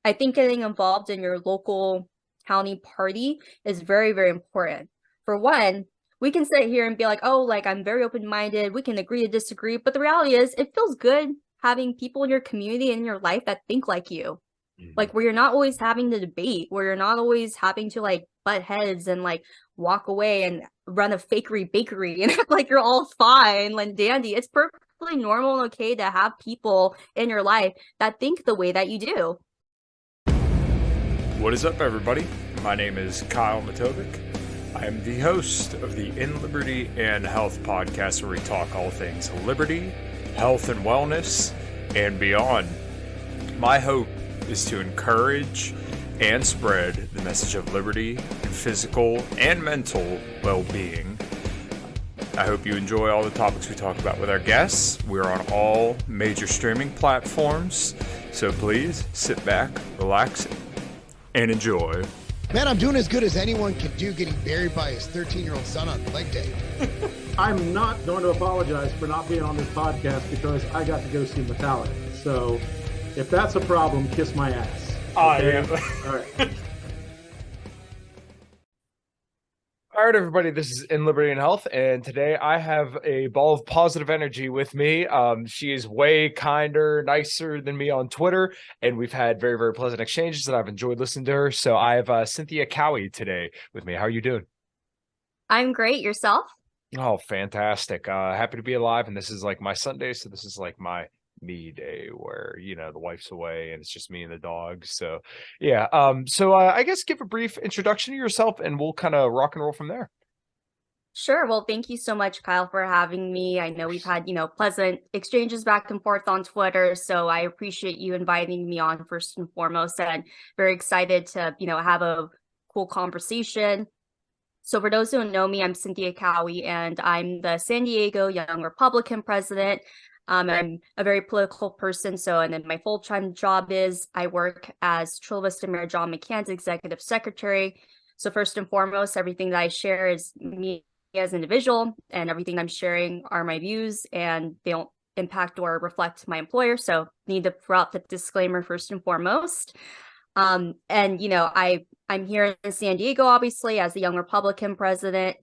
I think getting involved in your local county party is very, very important. For one, we can sit here and be like, oh, like I'm very open-minded, we can agree to disagree, but the reality is it feels good having people in your community and in your life that think like you. Mhm. Like where you're not always having to debate, where you're not always having to like butt heads and like walk away and run a fakery bakery and act like you're all fine and dandy. It's perfectly normal and okay to have people in your life that think the way that you do. What is up, everybody? My name is Kyle Matovcik. I am the host of the In Liberty and Health podcast, where we talk all things liberty, health, and wellness, and beyond. My hope is to encourage and spread the message of liberty and physical and mental well-being. I hope you enjoy all the topics we talk about with our guests. We're on all major streaming platforms, so please sit back, relax, and enjoy. Man, I'm doing as good as anyone can do getting buried by his 13-year-old son on leg day. I'm not going to apologize for not being on this podcast because I got to go see Metallica. So if that's a problem, kiss my ass. Okay? All right. All right, everybody, this is In Liberty and Health, and today I have a ball of positive energy with me. She is way kinder, nicer than me on Twitter, and we've had very, very pleasant exchanges, and I've enjoyed listening to her. So I have Cynthia Kaui today with me. How are you doing? I'm great. Yourself? Oh, fantastic. Happy to be alive, and this is like my Sunday, so this is like my me day where, the wife's away and it's just me and the dog. So yeah. So I guess give a brief introduction to yourself and we'll kind of rock and roll from there. Sure. Well, thank you so much, Kyle, for having me. I know we've had, pleasant exchanges back and forth on Twitter, so I appreciate you inviting me on first and foremost, and very excited to, have a cool conversation. So for those who don't know me, I'm Cynthia Kaui, and I'm the San Diego Young Republican president. I'm a very political person, and then my full-time job is I work as Chula Vista Mayor John McCann's executive secretary. So first and foremost, everything that I share is me as an individual, and everything I'm sharing are my views, and they don't impact or reflect my employer. So need to throw out the disclaimer first and foremost. And I'm here in San Diego, obviously, as the Young Republican president.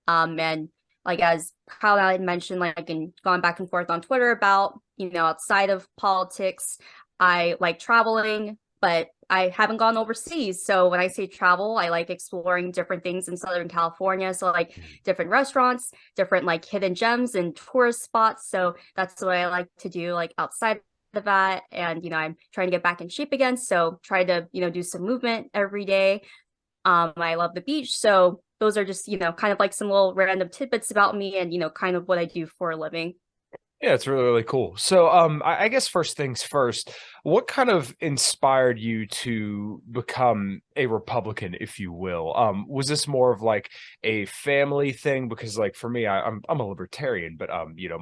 And like as Kyle had mentioned, like and gone back and forth on Twitter about, outside of politics, I like traveling, but I haven't gone overseas. So when I say travel, I like exploring different things in Southern California. So like different restaurants, different like hidden gems and tourist spots. So that's what I like to do, like outside of that. And I'm trying to get back in shape again, so try to do some movement every day. I love the beach, so those are just kind of like some little random tidbits about me, and kind of what I do for a living. Yeah, it's really, really cool. So, I guess first things first, what kind of inspired you to become a Republican, if you will? Was this more of like a family thing? Because, like, for me, I'm a libertarian, but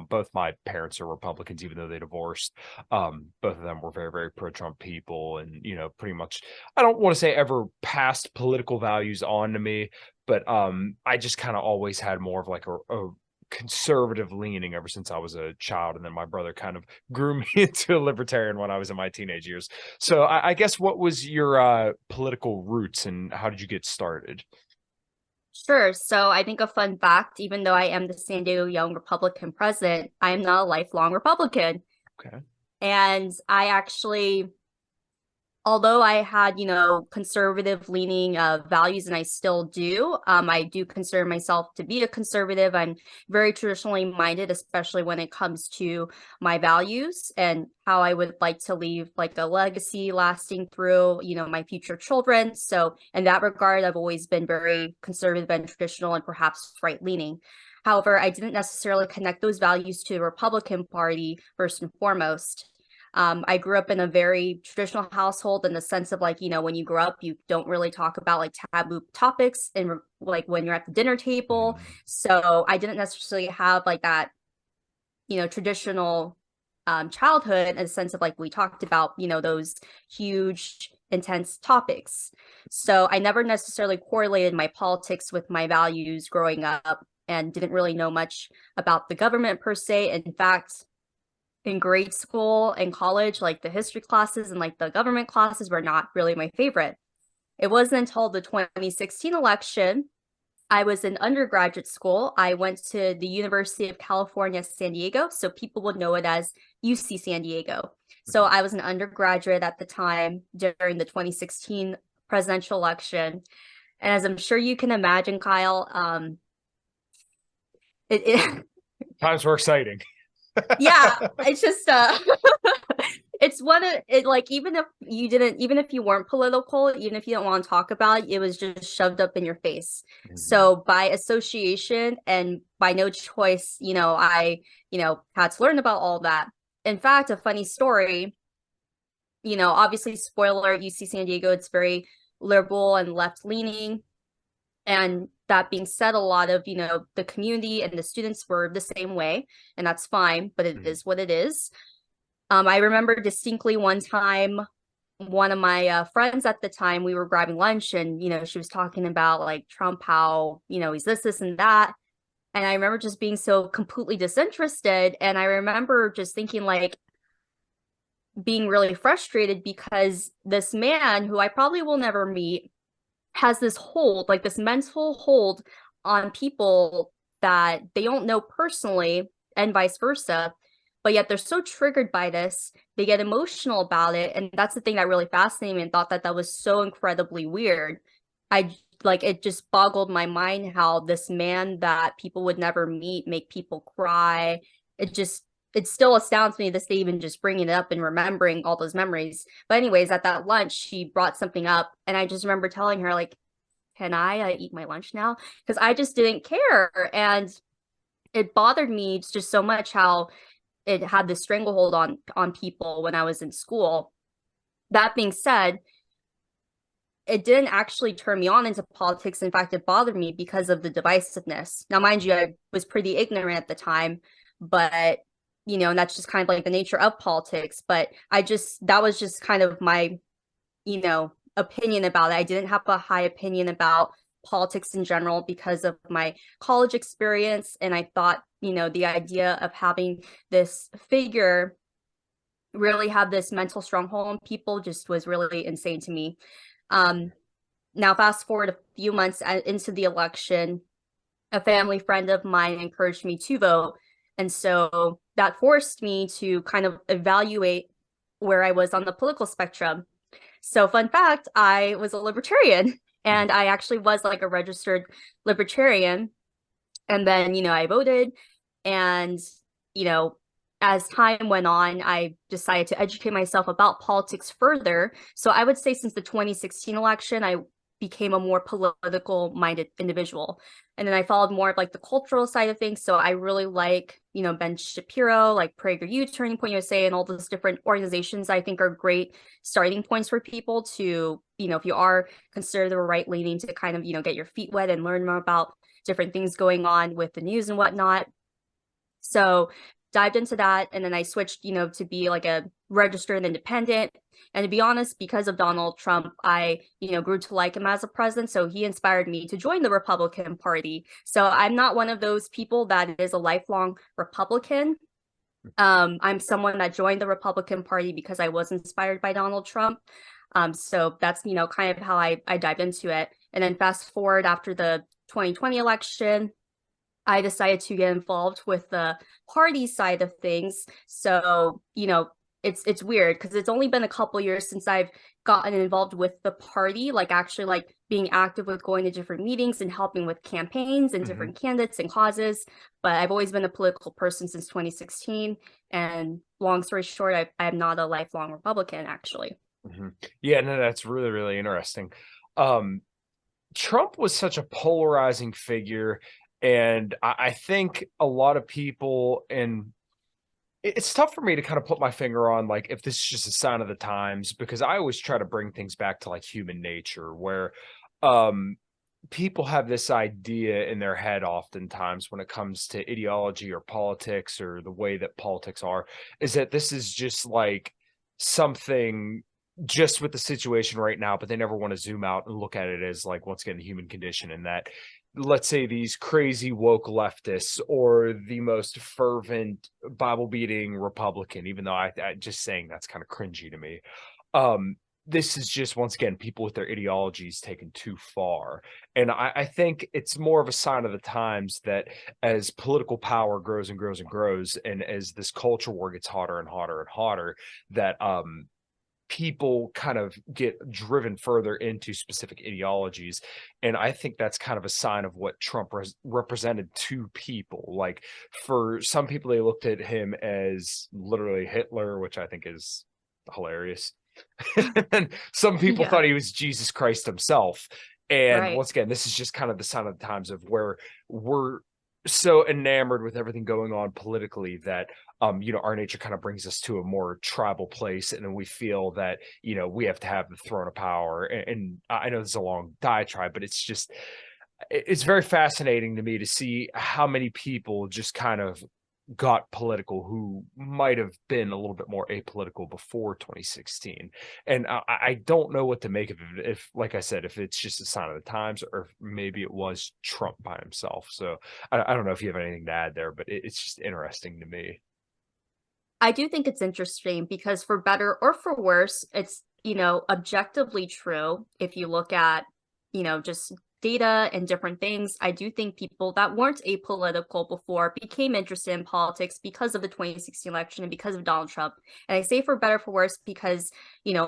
both my parents are Republicans, even though they divorced. Both of them were very, very pro-Trump people, and pretty much, I don't want to say ever passed political values on to me, but I just kind of always had more of like a conservative leaning ever since I was a child, and then my brother kind of grew me into a libertarian when I was in my teenage years. So I guess what was your political roots and how did you get started? Sure. So I think a fun fact, even though I am the San Diego Young Republican president, I am not a lifelong Republican. Okay. And I actually, although I had, conservative leaning values, and I still do, I do consider myself to be a conservative. I'm very traditionally minded, especially when it comes to my values and how I would like to leave like a legacy lasting through, my future children. So in that regard, I've always been very conservative and traditional and perhaps right leaning. However, I didn't necessarily connect those values to the Republican Party first and foremost. I grew up in a very traditional household in the sense of like, when you grow up, you don't really talk about like taboo topics and like when you're at the dinner table. Mm. So I didn't necessarily have like that, traditional childhood in a sense of like we talked about, those huge, intense topics. So I never necessarily correlated my politics with my values growing up and didn't really know much about the government per se. In fact, in grade school and college, like the history classes and like the government classes were not really my favorite. It wasn't until the 2016 election, I was in undergraduate school. I went to the University of California, San Diego, so people would know it as UC San Diego. So I was an undergraduate at the time during the 2016 presidential election. And as I'm sure you can imagine, Kyle, times were exciting. Yeah, it's just it's one of it, like even if you weren't political, even if you don't want to talk about it, it was just shoved up in your face. So by association and by no choice, I had to learn about all that. In fact, a funny story, obviously, spoiler, UC San Diego, it's very liberal and left leaning. And that being said, a lot of, the community and the students were the same way, and that's fine, but it is what it is. I remember distinctly one time, one of my friends at the time, we were grabbing lunch and, she was talking about like Trump, how, he's this, and that. And I remember just being so completely disinterested. And I remember just thinking like, being really frustrated because this man who I probably will never meet has this hold, like this mental hold on people that they don't know personally and vice versa. But yet they're so triggered by this, they get emotional about it. And that's the thing that really fascinated me and thought that was so incredibly weird. It just boggled my mind how this man that people would never meet make people cry. It still astounds me this day, even just bringing it up and remembering all those memories. But anyways, at that lunch, she brought something up. And I just remember telling her, like, can I eat my lunch now? Because I just didn't care. And it bothered me just so much how it had this stranglehold on people when I was in school. That being said, it didn't actually turn me on into politics. In fact, it bothered me because of the divisiveness. Now, mind you, I was pretty ignorant at the time, but and that's just kind of like the nature of politics. But that was just kind of my, opinion about it. I didn't have a high opinion about politics in general because of my college experience. And I thought, the idea of having this figure really have this mental stronghold on people just was really insane to me. Now, fast forward a few months into the election, a family friend of mine encouraged me to vote. And so that forced me to kind of evaluate where I was on the political spectrum. So fun fact, I was a libertarian, and I actually was like a registered libertarian. And then, I voted, and, as time went on, I decided to educate myself about politics further. So I would say since the 2016 election, I became a more political minded individual. And then I followed more of like the cultural side of things. So I really like, Ben Shapiro, like PragerU, Turning Point USA, and all those different organizations I think are great starting points for people to, if you are considered right leaning, to kind of, get your feet wet and learn more about different things going on with the news and whatnot. So dived into that, and then I switched, to be like a registered independent. And to be honest, because of Donald Trump, I, grew to like him as a president. So he inspired me to join the Republican Party. So I'm not one of those people that is a lifelong Republican. I'm someone that joined the Republican Party because I was inspired by Donald Trump. So that's, kind of how I dived into it. And then fast forward after the 2020 election, I decided to get involved with the party side of things. So, it's weird because it's only been a couple years since I've gotten involved with the party, like actually like being active with going to different meetings and helping with campaigns and different candidates and causes. But I've always been a political person since 2016. And long story short, I am not a lifelong Republican, actually. Yeah, no, that's really, really interesting. Trump was such a polarizing figure. And I think a lot of people, and it's tough for me to kind of put my finger on like if this is just a sign of the times, because I always try to bring things back to like human nature, where people have this idea in their head oftentimes when it comes to ideology or politics or the way that politics are, is that this is just like something just with the situation right now, but they never want to zoom out and look at it as like, once again, the human condition, and that let's say these crazy woke leftists or the most fervent Bible beating Republican, even though I just saying that's kind of cringy to me. This is just, once again, people with their ideologies taken too far. And I think it's more of a sign of the times that as political power grows and grows and grows, and as this culture war gets hotter and hotter and hotter, that people kind of get driven further into specific ideologies. And I think that's kind of a sign of what Trump represented to people. Like, for some people, they looked at him as literally Hitler, which I think is hilarious. And some people thought he was Jesus Christ himself. And once again, this is just kind of the sign of the times of where we're so enamored with everything going on politically that our nature kind of brings us to a more tribal place, and then we feel that we have to have the throne of power. And I know this is a long diatribe, but it's very fascinating to me to see how many people just kind of got political who might have been a little bit more apolitical before 2016. And I don't know what to make of it, if, like I said, if it's just a sign of the times or if maybe it was Trump by himself. So I don't know if you have anything to add there, but it's just interesting to me. I do think it's interesting because, for better or for worse, it's objectively true. If you look at just data and different things, I do think people that weren't apolitical before became interested in politics because of the 2016 election and because of Donald Trump. And I say for better for worse because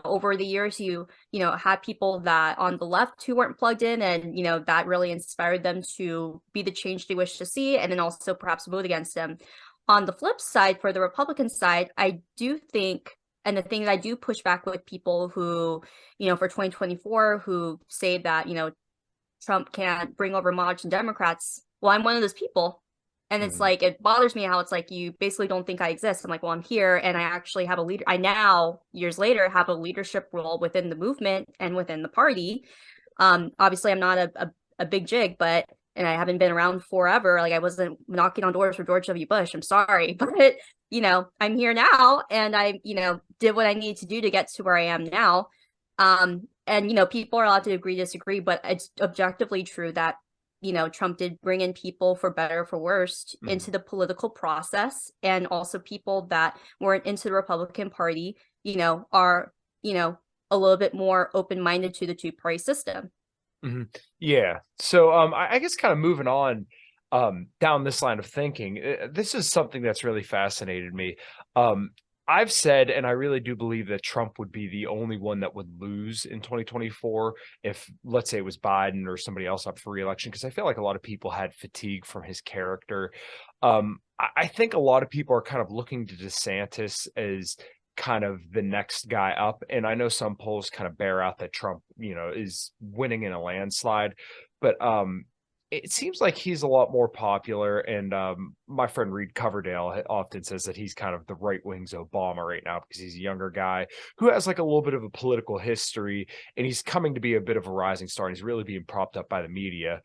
over the years you had people that on the left who weren't plugged in, and that really inspired them to be the change they wish to see, and then also perhaps vote against them. On the flip side, for the Republican side, I do think, and the thing that I do push back with people who for 2024 who say that Trump can't bring over moderates and Democrats. Well, I'm one of those people. And it's like, it bothers me how it's like, you basically don't think I exist. I'm like, well, I'm here, and I actually have a leader. I now, years later, have a leadership role within the movement and within the party. Obviously, I'm not a big jig, and I haven't been around forever. Like, I wasn't knocking on doors for George W. Bush. I'm sorry. But, I'm here now, and I, did what I needed to do to get to where I am now. And people are allowed to agree, disagree, but it's objectively true that Trump did bring in people, for better or for worse, into the political process, and also people that weren't into the Republican Party are a little bit more open-minded to the two-party system. Yeah. So I guess kind of moving on down this line of thinking, this is something that's really fascinated me. I've said, and I really do believe, that Trump would be the only one that would lose in 2024 if, let's say, it was Biden or somebody else up for re-election, because I feel like a lot of people had fatigue from his character. I think a lot of people are kind of looking to DeSantis as kind of the next guy up. And I know some polls kind of bear out that Trump, is winning in a landslide, but it seems like he's a lot more popular. And my friend Reed Coverdale often says that he's kind of the right wing's Obama right now, because he's a younger guy who has like a little bit of a political history, and he's coming to be a bit of a rising star, and he's really being propped up by the media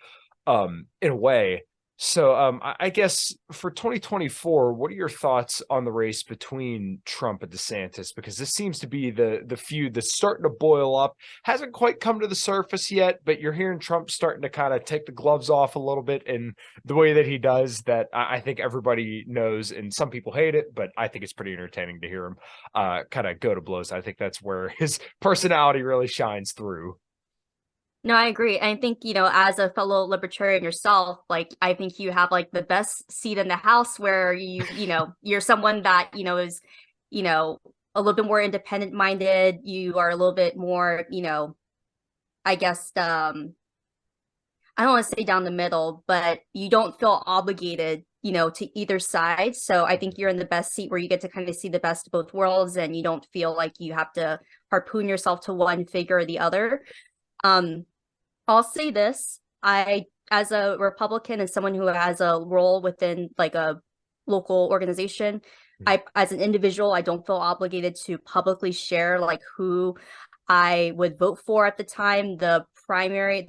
in a way. So I guess for 2024, what are your thoughts on the race between Trump and DeSantis? Because this seems to be the feud that's starting to boil up. Hasn't quite come to the surface yet, but you're hearing Trump starting to kind of take the gloves off a little bit in the way that he does, that I think everybody knows, and some people hate it, but I think it's pretty entertaining to hear him kind of go to blows. I think that's where his personality really shines through. No, I agree. And I think, as a fellow libertarian yourself, like, I think you have like the best seat in the House, where you're someone that, is, a little bit more independent minded. You are a little bit more, I guess, I don't want to say down the middle, but you don't feel obligated, to either side. So I think you're in the best seat where you get to kind of see the best of both worlds, and you don't feel like you have to harpoon yourself to one figure or the other. I'll say this, as a Republican and someone who has a role within like a local organization, as an individual, I don't feel obligated to publicly share like who I would vote for at the time. The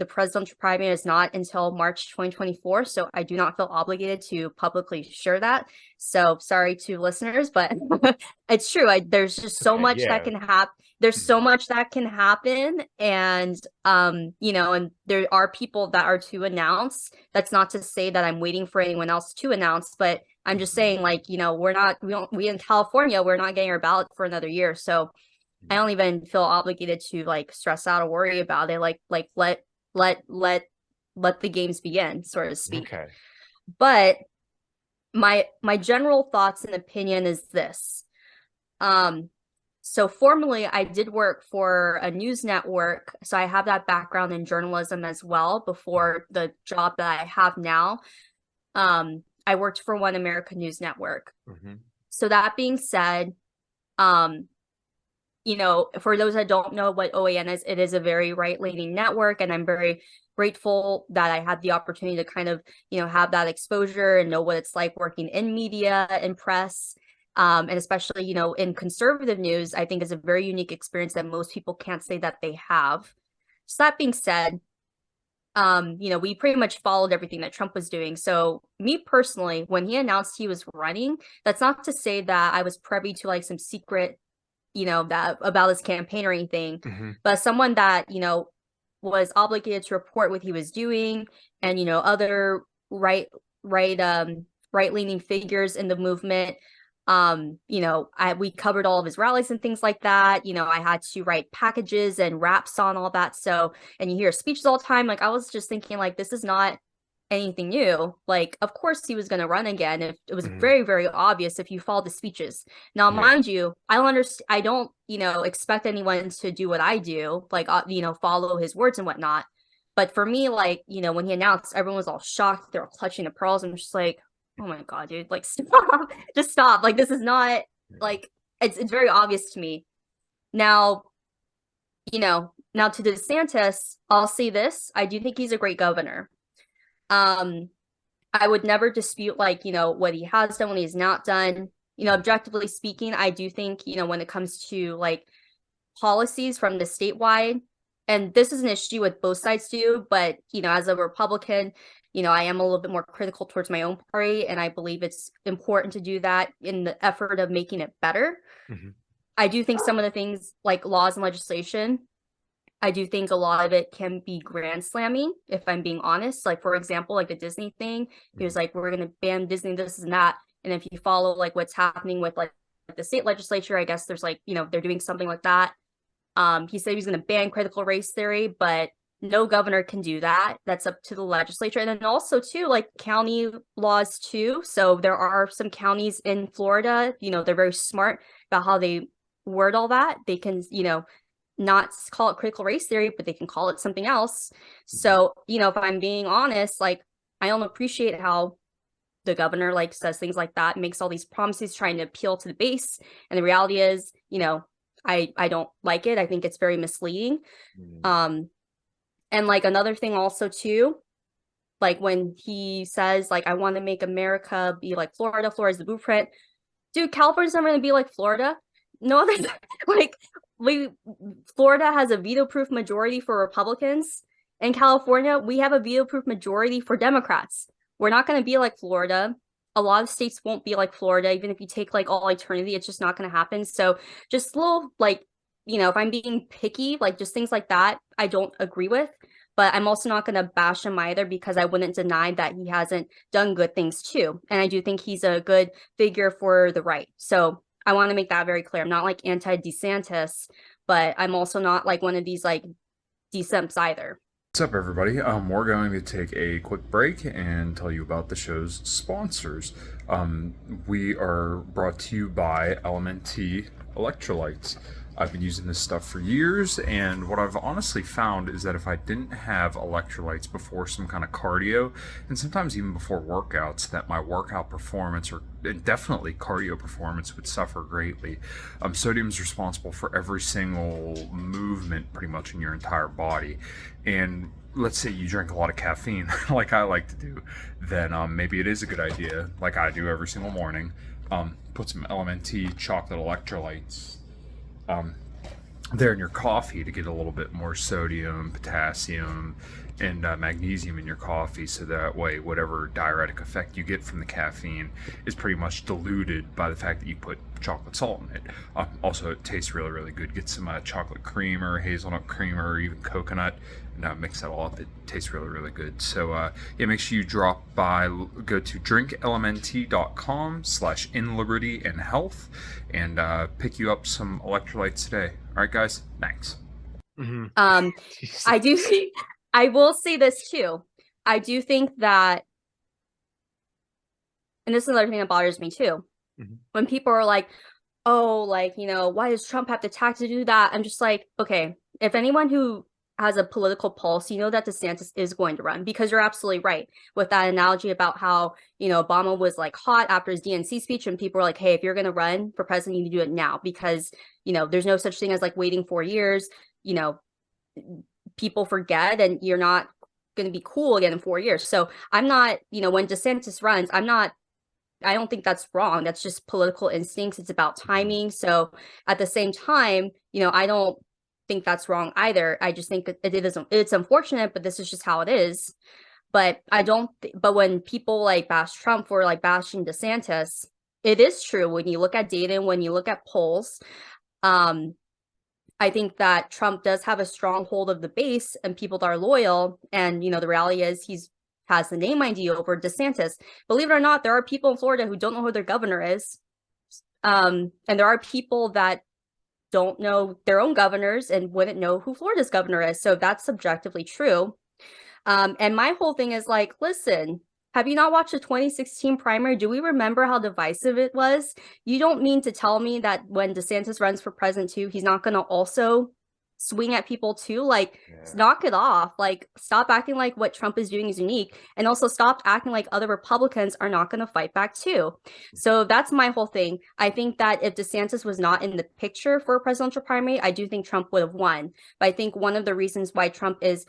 presidential primary is not until March 2024, so I do not feel obligated to publicly share that. So sorry to listeners, but it's true. There's just so much that can happen. There's so much that can happen, and and there are people that are to announce. That's not to say that I'm waiting for anyone else to announce, but I'm just saying, like, we in California, we're not getting our ballot for another year, so I don't even feel obligated to like stress out or worry about it. Like let the games begin, so to speak. Okay. But my general thoughts and opinion is this. So formerly I did work for a news network. So I have that background in journalism as well before the job that I have now. I worked for One America News Network. So that being said, for those that don't know what OAN is, it is a very right-leaning network, and I'm very grateful that I had the opportunity to kind of, have that exposure and know what it's like working in media and press, and especially, in conservative news. I think is a very unique experience that most people can't say that they have. So that being said, we pretty much followed everything that Trump was doing. So me personally, when he announced he was running, that's not to say that I was privy to like some secret that about his campaign or anything, but someone that, was obligated to report what he was doing, and, other right-leaning figures in the movement. We covered all of his rallies and things like that. I had to write packages and raps on all that. So, and you hear speeches all the time. Like, I was just thinking, like, this is not anything new. Like, of course he was going to run again. If it was very, very obvious if you follow the speeches. Now, mind you, I don't understand. I don't, expect anyone to do what I do, like, follow his words and whatnot. But for me, like, when he announced, everyone was all shocked. They were clutching the pearls. I'm just like, oh my God, dude, like, stop, just stop. Like, this is not like, it's very obvious to me. Now, now to DeSantis, I'll say this. I do think he's a great governor. I would never dispute, like, what he has done, what he's not done. Objectively speaking, I do think, when it comes to like policies from the statewide, and this is an issue with both sides do, but, as a Republican, I am a little bit more critical towards my own party, and I believe it's important to do that in the effort of making it better. I do think some of the things like laws and legislation, I do think a lot of it can be grand slamming, if I'm being honest. Like, for example, like the Disney thing, he was like, we're going to ban Disney, this and that. And if you follow like what's happening with like the state legislature, I guess there's like, they're doing something like that. He said he's going to ban critical race theory, but no governor can do that. That's up to the legislature. And then also too, like county laws too. So there are some counties in Florida, they're very smart about how they word all that. They can, not call it critical race theory, but they can call it something else. So, if I'm being honest, like, I don't appreciate how the governor like says things like that, makes all these promises trying to appeal to the base. And the reality is, I don't like it. I think it's very misleading. And like another thing also too, like when he says like, I want to make America be like Florida, Florida's the blueprint. Dude, California's never going to be like Florida. No other, like, Florida has a veto-proof majority for Republicans. In California, we have a veto-proof majority for Democrats. We're not going to be like Florida. A lot of states won't be like Florida. Even if you take like all eternity, it's just not going to happen. So just little like, if I'm being picky, like just things like that, I don't agree with. But I'm also not going to bash him either, because I wouldn't deny that he hasn't done good things too. And I do think he's a good figure for the right. So I want to make that very clear. I'm not like anti-DeSantis, but I'm also not like one of these like DeSimps either. What's up, everybody? We're going to take a quick break and tell you about the show's sponsors. We are brought to you by LMNT electrolytes. I've been using this stuff for years, and what I've honestly found is that if I didn't have electrolytes before some kind of cardio, and sometimes even before workouts, that my workout performance, or definitely cardio performance, would suffer greatly. Sodium is responsible for every single movement pretty much in your entire body, and let's say you drink a lot of caffeine like I like to do, then maybe it is a good idea, like I do every single morning, put some LMNT chocolate electrolytes there in your coffee to get a little bit more sodium, potassium, and magnesium in your coffee, so that way whatever diuretic effect you get from the caffeine is pretty much diluted by the fact that you put chocolate salt in it. Also, it tastes really, really good. Get some chocolate cream or hazelnut cream or even coconut, and mix that all up. It tastes really, really good. So yeah, make sure you go to drinklmnt.com/inlibertyandhealth and pick you up some electrolytes today. All right, guys, thanks. I do think, I will say this too. I do think that, and this is another thing that bothers me too, when people are like, oh, like, you know, why does Trump have the tact to do that? I'm just like, okay, if anyone who has a political pulse, you know that DeSantis is going to run, because you're absolutely right with that analogy about how, you know, Obama was like hot after his DNC speech, and people were like, hey, if you're going to run for president, you need to do it now, because, you know, there's no such thing as like waiting 4 years. You know, people forget, and you're not going to be cool again in 4 years. So I'm not, you know, when DeSantis runs, I don't think that's wrong. That's just political instincts. It's about timing. So at the same time, you know, I don't think that's wrong either. I just think that it's unfortunate, but this is just how it is. But but when people like bash Trump for like bashing DeSantis, it is true when you look at data and when you look at polls. I think that Trump does have a strong hold of the base and people that are loyal. And, you know, the reality is has the name ID over DeSantis. Believe it or not, there are people in Florida who don't know who their governor is. And there are people that don't know their own governors and wouldn't know who Florida's governor is. So that's subjectively true. And my whole thing is like, listen, have you not watched the 2016 primary? Do we remember how divisive it was? You don't mean to tell me that when DeSantis runs for president too, he's not going to also swing at people too? Like, knock it off. Like, stop acting like what Trump is doing is unique, and also stop acting like other Republicans are not going to fight back too. So that's my whole thing. I think that if DeSantis was not in the picture for a presidential primary, I do think Trump would have won. But I think one of the reasons why Trump is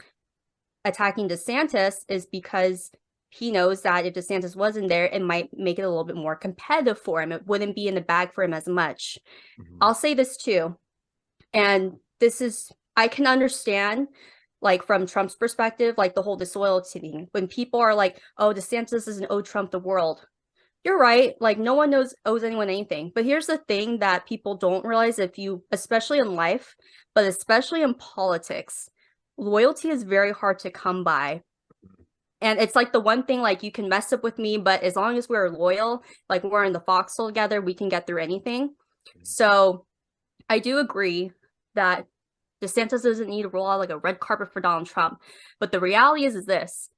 attacking DeSantis is because he knows that if DeSantis wasn't there, it might make it a little bit more competitive for him. It wouldn't be in the bag for him as much. I'll say this too, and this is, I can understand, like, from Trump's perspective, like the whole disloyalty thing. When people are like, oh, DeSantis is an owe Trump the world. You're right. Like, no one owes anyone anything. But here's the thing that people don't realize, especially in life, but especially in politics, loyalty is very hard to come by. And it's like the one thing, like, you can mess up with me, but as long as we're loyal, like we're in the foxhole together, we can get through anything. So I do agree that DeSantis doesn't need to roll out like a red carpet for Donald Trump. But the reality is this: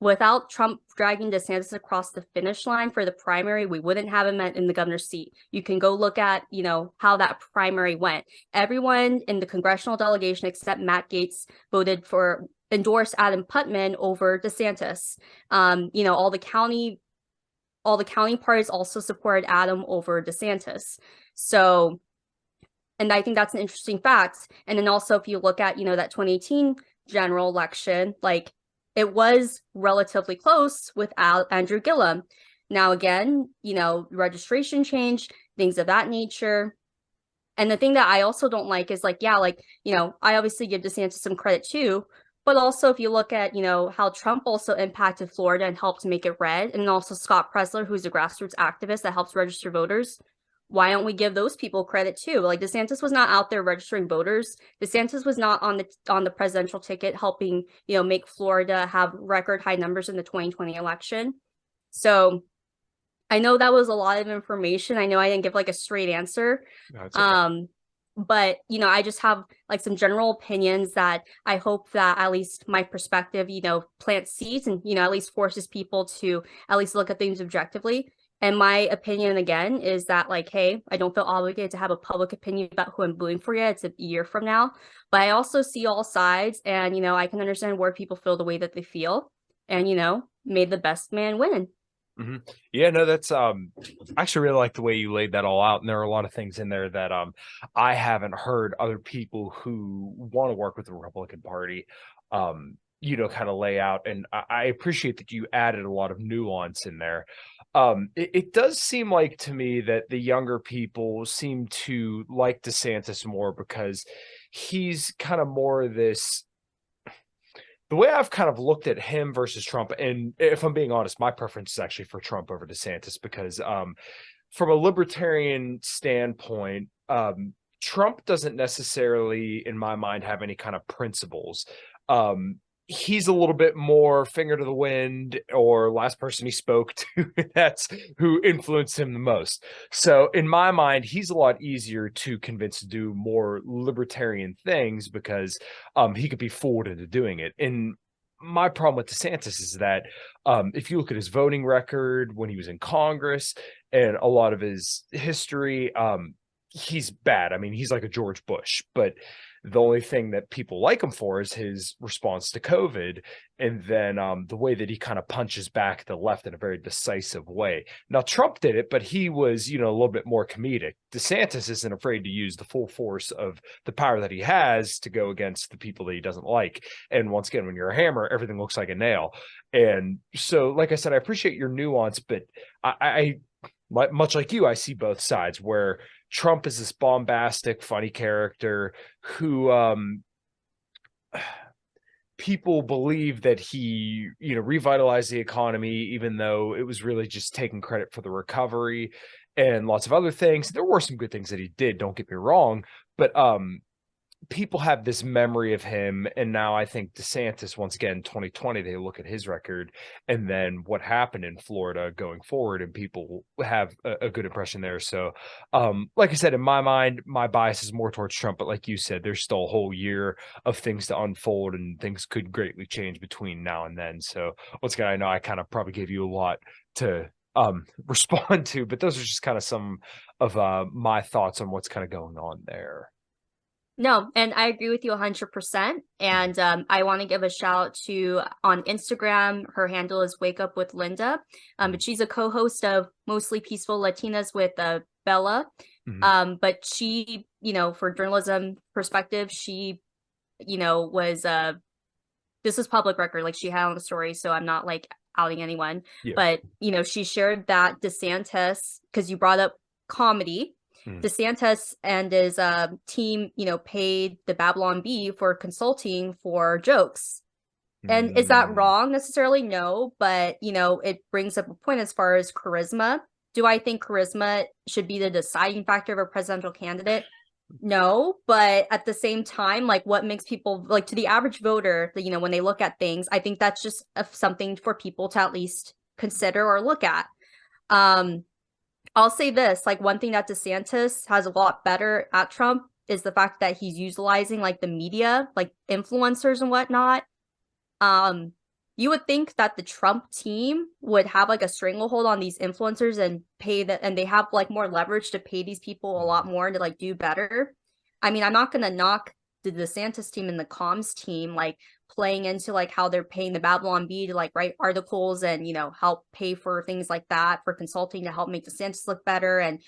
without Trump dragging DeSantis across the finish line for the primary, we wouldn't have him in the governor's seat. You can go look at, you know, how that primary went. Everyone in the congressional delegation except Matt Gaetz endorsed Adam Putnam over DeSantis. You know, all the county parties also supported Adam over DeSantis. So, and I think that's an interesting fact. And then also, if you look at, you know, that 2018 general election, like, it was relatively close with Andrew Gillum. Now, again, you know, registration change, things of that nature. And the thing that I also don't like is, like, yeah, like, you know, I obviously give DeSantis some credit too, but also if you look at, you know, how Trump also impacted Florida and helped make it red, and also Scott Presler, who's a grassroots activist that helps register voters, why don't we give those people credit too? Like, DeSantis was not out there registering voters. DeSantis was not on the presidential ticket helping, you know, make Florida have record high numbers in the 2020 election. So I know that was a lot of information. I know I didn't give like a straight answer. No, it's okay. But, you know, I just have like some general opinions that I hope that at least my perspective, you know, plants seeds and, you know, at least forces people to at least look at things objectively. And my opinion, again, is that, like, hey, I don't feel obligated to have a public opinion about who I'm booing for yet. It's a year from now. But I also see all sides, and, you know, I can understand where people feel the way that they feel. And, you know, may the best man win. Yeah, no, that's I actually really like the way you laid that all out. And there are a lot of things in there that I haven't heard other people who want to work with the Republican Party you know, kind of lay out. And I appreciate that you added a lot of nuance in there. It does seem like to me that the younger people seem to like DeSantis more because he's kind of more this. The way I've kind of looked at him versus Trump, and if I'm being honest, my preference is actually for Trump over DeSantis because from a libertarian standpoint, Trump doesn't necessarily, in my mind, have any kind of principles. He's a little bit more finger to the wind, or last person he spoke to, that's who influenced him the most. So in my mind, he's a lot easier to convince to do more libertarian things because he could be fooled into doing it. And my problem with DeSantis is that if you look at his voting record when he was in Congress and a lot of his history, he's bad. I mean, he's like a George Bush, but the only thing that people like him for is his response to COVID. And then the way that he kind of punches back the left in a very decisive way. Now, Trump did it, but he was, a little bit more comedic. DeSantis isn't afraid to use the full force of the power that he has to go against the people that he doesn't like. And once again, when you're a hammer, everything looks like a nail. And so, like I said, I appreciate your nuance, but I much like you, I see both sides where Trump is this bombastic, funny character who people believe that he, revitalized the economy, even though it was really just taking credit for the recovery and lots of other things. There were some good things that he did, don't get me wrong, but people have this memory of him. And now I think DeSantis, once again, 2020, they look at his record and then what happened in Florida going forward, and people have a good impression there. So, like I said, in my mind, my bias is more towards Trump. But like you said, there's still a whole year of things to unfold and things could greatly change between now and then. So once again, I know I kind of probably gave you a lot to respond to, but those are just kind of some of my thoughts on what's kind of going on there. No, and I agree with you 100%. And I want to give a shout out to on Instagram. Her handle is Wake Up with Linda. But she's a co-host of Mostly Peaceful Latinas with Bella. But she, for journalism perspective, she, was this was public record, like she had on the story. So I'm not like outing anyone. Yeah. But, she shared that DeSantis, because you brought up comedy. DeSantis and his team, paid the Babylon Bee for consulting for jokes. And is that wrong necessarily? No, but, it brings up a point as far as charisma. Do I think charisma should be the deciding factor of a presidential candidate? No, but at the same time, like what makes people, like to the average voter, when they look at things, I think that's just something for people to at least consider or look at. I'll say this, like one thing that DeSantis has a lot better at Trump is the fact that he's utilizing like the media, like influencers and whatnot. You would think that the Trump team would have like a stranglehold on these influencers and pay that, and they have like more leverage to pay these people a lot more to like do better. I mean, I'm not going to knock the DeSantis team and the comms team, like playing into like how they're paying the Babylon Bee to like write articles and, help pay for things like that, for consulting to help make DeSantis look better. And,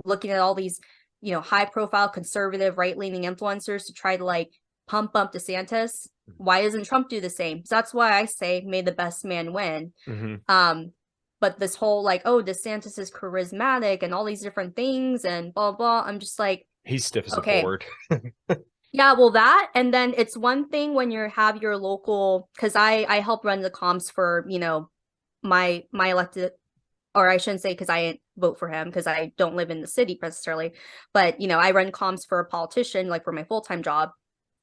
looking at all these, high profile conservative right-leaning influencers to try to like pump up DeSantis. Why doesn't Trump do the same? So that's why I say may the best man win. But this whole like, oh, DeSantis is charismatic and all these different things and blah, blah. I'm just like, he's stiff as a board. Yeah, well, that, and then it's one thing when you have your local, because I help run the comms for, my elected, or I shouldn't say because I didn't vote for him because I don't live in the city necessarily, but, I run comms for a politician, like for my full-time job.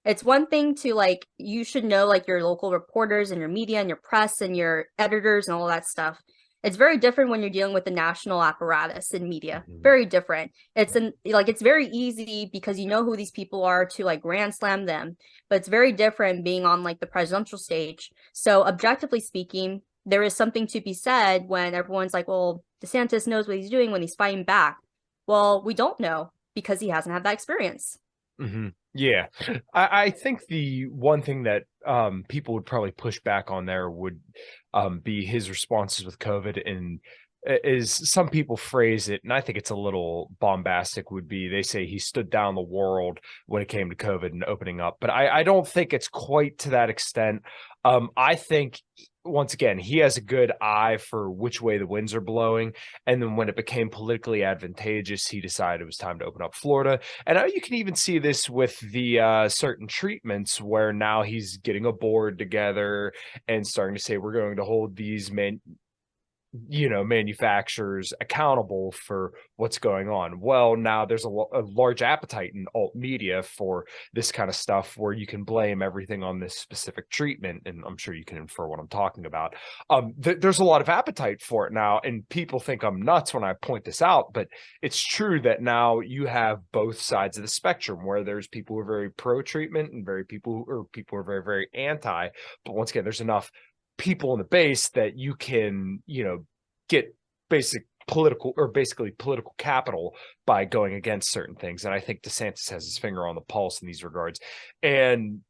It's one thing to like, you should know like your local reporters and your media and your press and your editors and all that stuff. It's very different when you're dealing with the national apparatus in media. Very different. It's very easy because you know who these people are to like grand slam them, but it's very different being on like the presidential stage. So objectively speaking, there is something to be said when everyone's like, well, DeSantis knows what he's doing when he's fighting back. Well, we don't know because he hasn't had that experience. Yeah, I think the one thing that people would probably push back on there would be his responses with COVID, and is some people phrase it, and I think it's a little bombastic, would be they say he stood down the world when it came to COVID and opening up. But I don't think it's quite to that extent. I think once again, he has a good eye for which way the winds are blowing. And then when it became politically advantageous, he decided it was time to open up Florida. And now you can even see this with the certain treatments where now he's getting a board together and starting to say, we're going to hold these manufacturers accountable for what's going on. Well, now there's a large appetite in alt media for this kind of stuff where you can blame everything on this specific treatment, and I'm sure you can infer what I'm talking about. There's a lot of appetite for it now, and people think I'm nuts when I point this out, but it's true that now you have both sides of the spectrum where there's people who are very pro treatment and people who are very, very anti. But once again, there's enough people in the base that you can, get basically political capital by going against certain things. And I think DeSantis has his finger on the pulse in these regards. And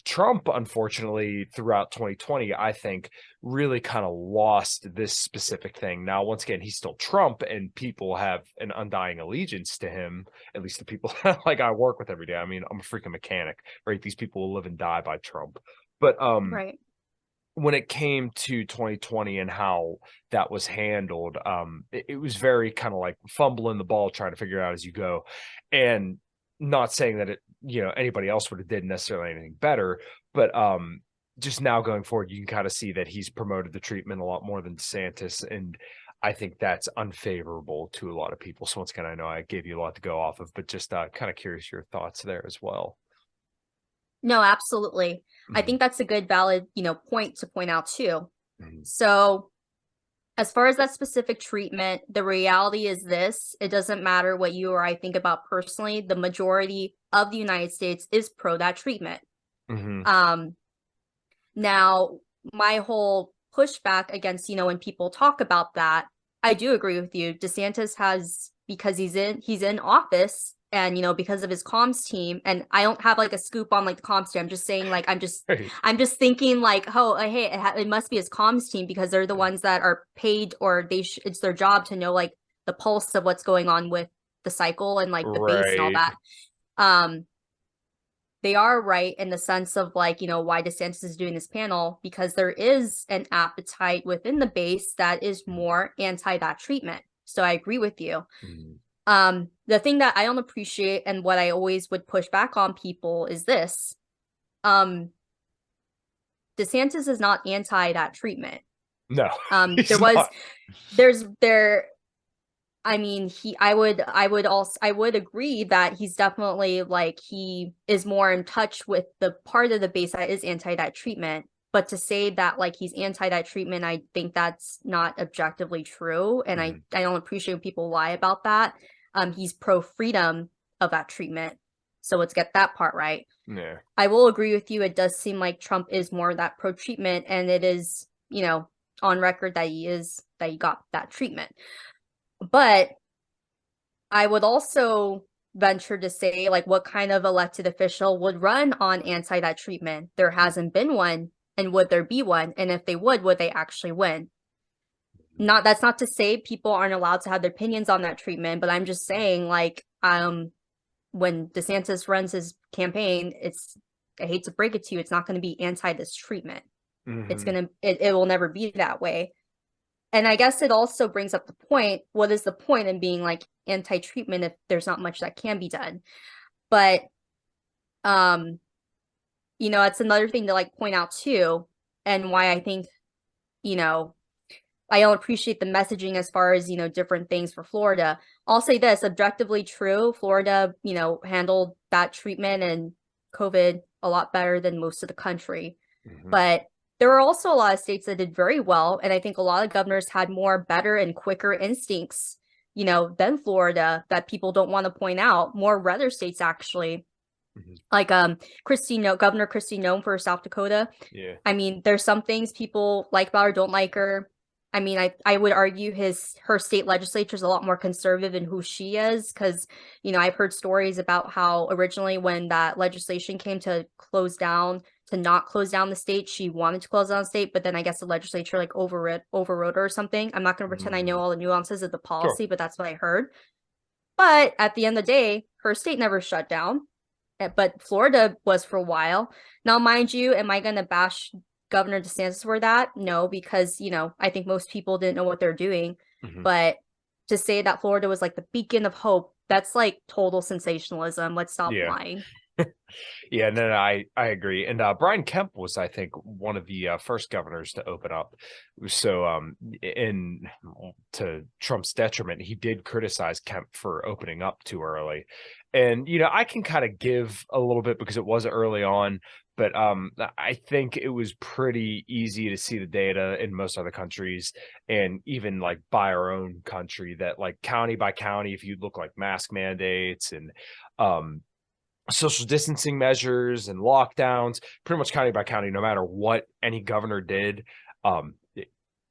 Trump, unfortunately, throughout 2020, I think really kind of lost this specific thing. Now, once again, he's still Trump and people have an undying allegiance to him, at least the people like I work with every day. I mean, I'm a freaking mechanic, right? These people will live and die by Trump. But right. When it came to 2020 and how that was handled, it was very kind of like fumbling the ball, trying to figure it out as you go. And not saying that anybody else would have did necessarily anything better, but just now going forward, you can kind of see that he's promoted the treatment a lot more than DeSantis. And I think that's unfavorable to a lot of people. So once again, I know I gave you a lot to go off of, but just kind of curious your thoughts there as well. No, absolutely. I think that's a good valid, point to point out too. So as far as that specific treatment, the reality is this: it doesn't matter what you or I think about personally, the majority of the United States is pro that treatment. Now my whole pushback against, when people talk about that, I do agree with you. DeSantis has, because he's in office, and because of his comms team, and I don't have like a scoop on like the comms team. I'm just saying, like, I'm just thinking like, oh, hey, it must be his comms team, because they're the ones that are paid, or it's their job to know like the pulse of what's going on with the cycle and like the base and all that. They are right in the sense of like, why DeSantis is doing this panel, because there is an appetite within the base that is more anti that treatment. So I agree with you. The thing that I don't appreciate, and what I always would push back on people, is this: DeSantis is not anti that treatment. No, I mean, I would agree that he's definitely like, he is more in touch with the part of the base that is anti that treatment. But to say that like he's anti that treatment, I think that's not objectively true. And I don't appreciate when people lie about that. He's pro freedom of that treatment. So let's get that part right. Yeah. I will agree with you. It does seem like Trump is more that pro treatment, and it is, on record that he got that treatment. But I would also venture to say, like, what kind of elected official would run on anti that treatment? There hasn't been one. And would there be one? And if they would they actually win? That's not to say people aren't allowed to have their opinions on that treatment, but I'm just saying, like, when DeSantis runs his campaign, I hate to break it to you, it's not going to be anti this treatment. It will never be that way. And I guess it also brings up the point: what is the point in being like anti-treatment if there's not much that can be done? But it's another thing to like point out too, and why I think, I don't appreciate the messaging as far as, different things for Florida. I'll say this: objectively true, Florida, handled that treatment and COVID a lot better than most of the country. But there were also a lot of states that did very well, and I think a lot of governors had better and quicker instincts, than Florida, that people don't want to point out. More other states actually. Like Governor Kristi Noem for South Dakota. Yeah. I mean, there's some things people like about her, don't like her. I mean, I would argue her state legislature is a lot more conservative in who she is, because, I've heard stories about how originally when that legislation came to not close down the state, she wanted to close down the state, but then I guess the legislature like overrode her or something. I'm not going to pretend I know all the nuances of the policy, but that's what I heard. But at the end of the day, her state never shut down. But Florida was for a while. Now, mind you, am I going to bash Governor DeSantis were that? No, because, I think most people didn't know what they're doing. Mhm. But to say that Florida was like the beacon of hope, that's like total sensationalism. Let's stop Yeah. lying. Yeah, no, I agree. And Brian Kemp was, I think, one of the first governors to open up. So, in to Trump's detriment, he did criticize Kemp for opening up too early. And I can kind of give a little bit because it was early on, but I think it was pretty easy to see the data in most other countries, and even like by our own country, that like county by county, if you look like mask mandates and social distancing measures and lockdowns, pretty much county by county, no matter what any governor did,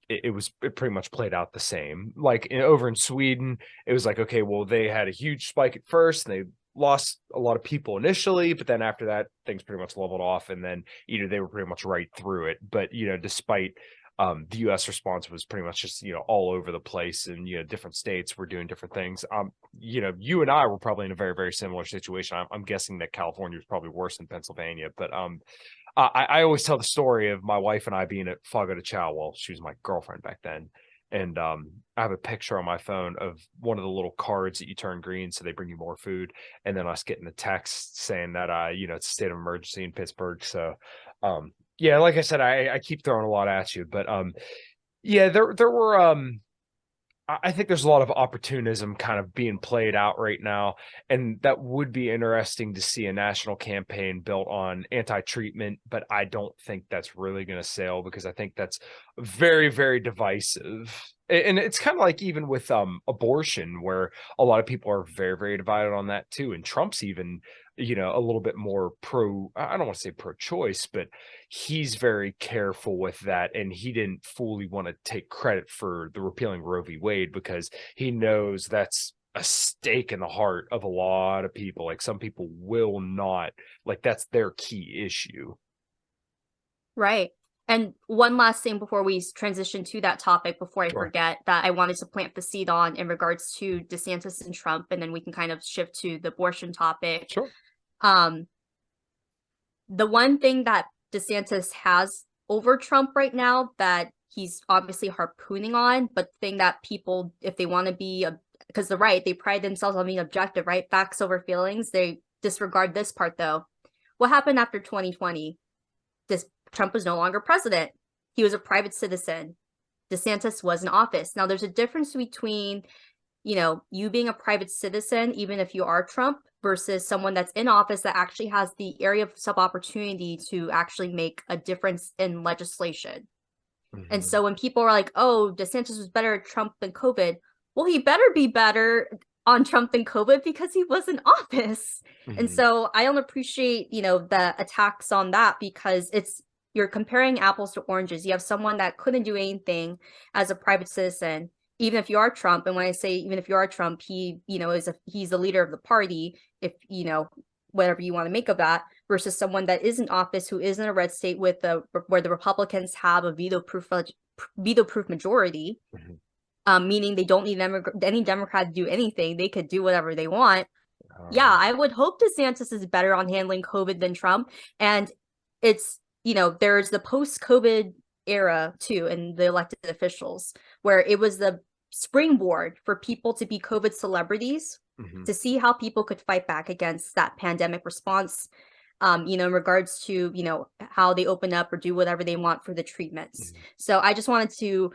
it pretty much played out the same. Like over in Sweden, it was like, okay, well, they had a huge spike at first and they lost a lot of people initially, but then after that, things pretty much leveled off, and then they were pretty much right through it. But despite the U.S. response was pretty much just all over the place, and different states were doing different things. You and I were probably in a very, very similar situation. I'm guessing that California was probably worse than Pennsylvania, but I always tell the story of my wife and I being at Fogo de Chao. Well, she was my girlfriend back then, and I have a picture on my phone of one of the little cards that you turn green so they bring you more food, and then us getting a text saying that it's a state of emergency in Pittsburgh. So yeah, like I said, I keep throwing a lot at you, but yeah, there were I think there's a lot of opportunism kind of being played out right now, and that would be interesting to see a national campaign built on anti-treatment, but I don't think that's really going to sail, because I think that's very, very divisive. And it's kind of like even with abortion, where a lot of people are very, very divided on that too. And Trump's even, a little bit more I don't want to say pro-choice, but he's very careful with that. And he didn't fully want to take credit for the repealing Roe v. Wade, because he knows that's a stake in the heart of a lot of people. Like, some people will not, like, that's their key issue. Right. And one last thing before we transition to that topic, before I forget, that I wanted to plant the seed on in regards to DeSantis and Trump, and then we can kind of shift to the abortion topic. Sure. The one thing that DeSantis has over Trump right now that he's obviously harpooning on, but the thing that people, if they want to be, because they're right, they pride themselves on being objective, right? Facts over feelings. They disregard this part though. What happened after 2020? Trump was no longer president. He was a private citizen. DeSantis was in office. Now, there's a difference between, you being a private citizen, even if you are Trump, versus someone that's in office that actually has the area of sub-opportunity to actually make a difference in legislation. Mm-hmm. And so when people are like, oh, DeSantis was better at Trump than COVID, well, he better be better on Trump than COVID, because he was in office. Mm-hmm. And so I don't appreciate, the attacks on that, because you're comparing apples to oranges. You have someone that couldn't do anything as a private citizen, even if you are Trump. And when I say even if you are Trump, he, he's the leader of the party, if, whatever you want to make of that, versus someone that is in office who is in a red state where the Republicans have a veto-proof majority, mm-hmm. Meaning they don't need any Democrat to do anything. They could do whatever they want. Yeah, I would hope DeSantis is better on handling COVID than Trump. And it's, there's the post-COVID era too, and the elected officials, where it was the springboard for people to be COVID celebrities, mm-hmm. to see how people could fight back against that pandemic response, in regards to, how they open up or do whatever they want for the treatments. Mm-hmm. So I just wanted to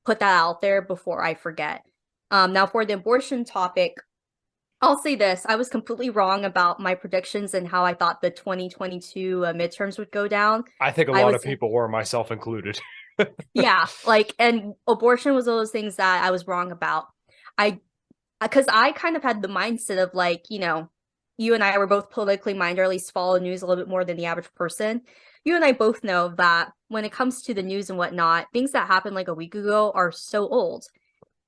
put that out there before I forget. Now for the abortion topic, I'll say this. I was completely wrong about my predictions and how I thought the 2022 midterms would go down. I think a lot of people were, myself included. Yeah, and abortion was one of those things that I was wrong about. Because I kind of had the mindset of you and I were both politically minded, or at least follow news a little bit more than the average person. You and I both know that when it comes to the news and whatnot, things that happened a week ago are so old.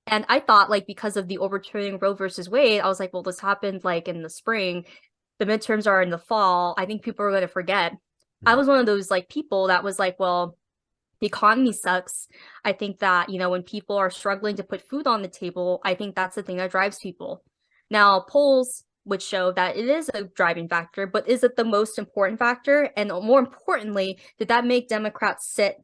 And I thought, because of the overturning Roe versus Wade, I was like, well, this happened in the spring. The midterms are in the fall. I think people are going to forget. Mm-hmm. I was one of those people that was like, well, the economy sucks. I think that, when people are struggling to put food on the table, I think that's the thing that drives people. Now, polls would show that it is a driving factor, but is it the most important factor? And more importantly, did that make Democrats sit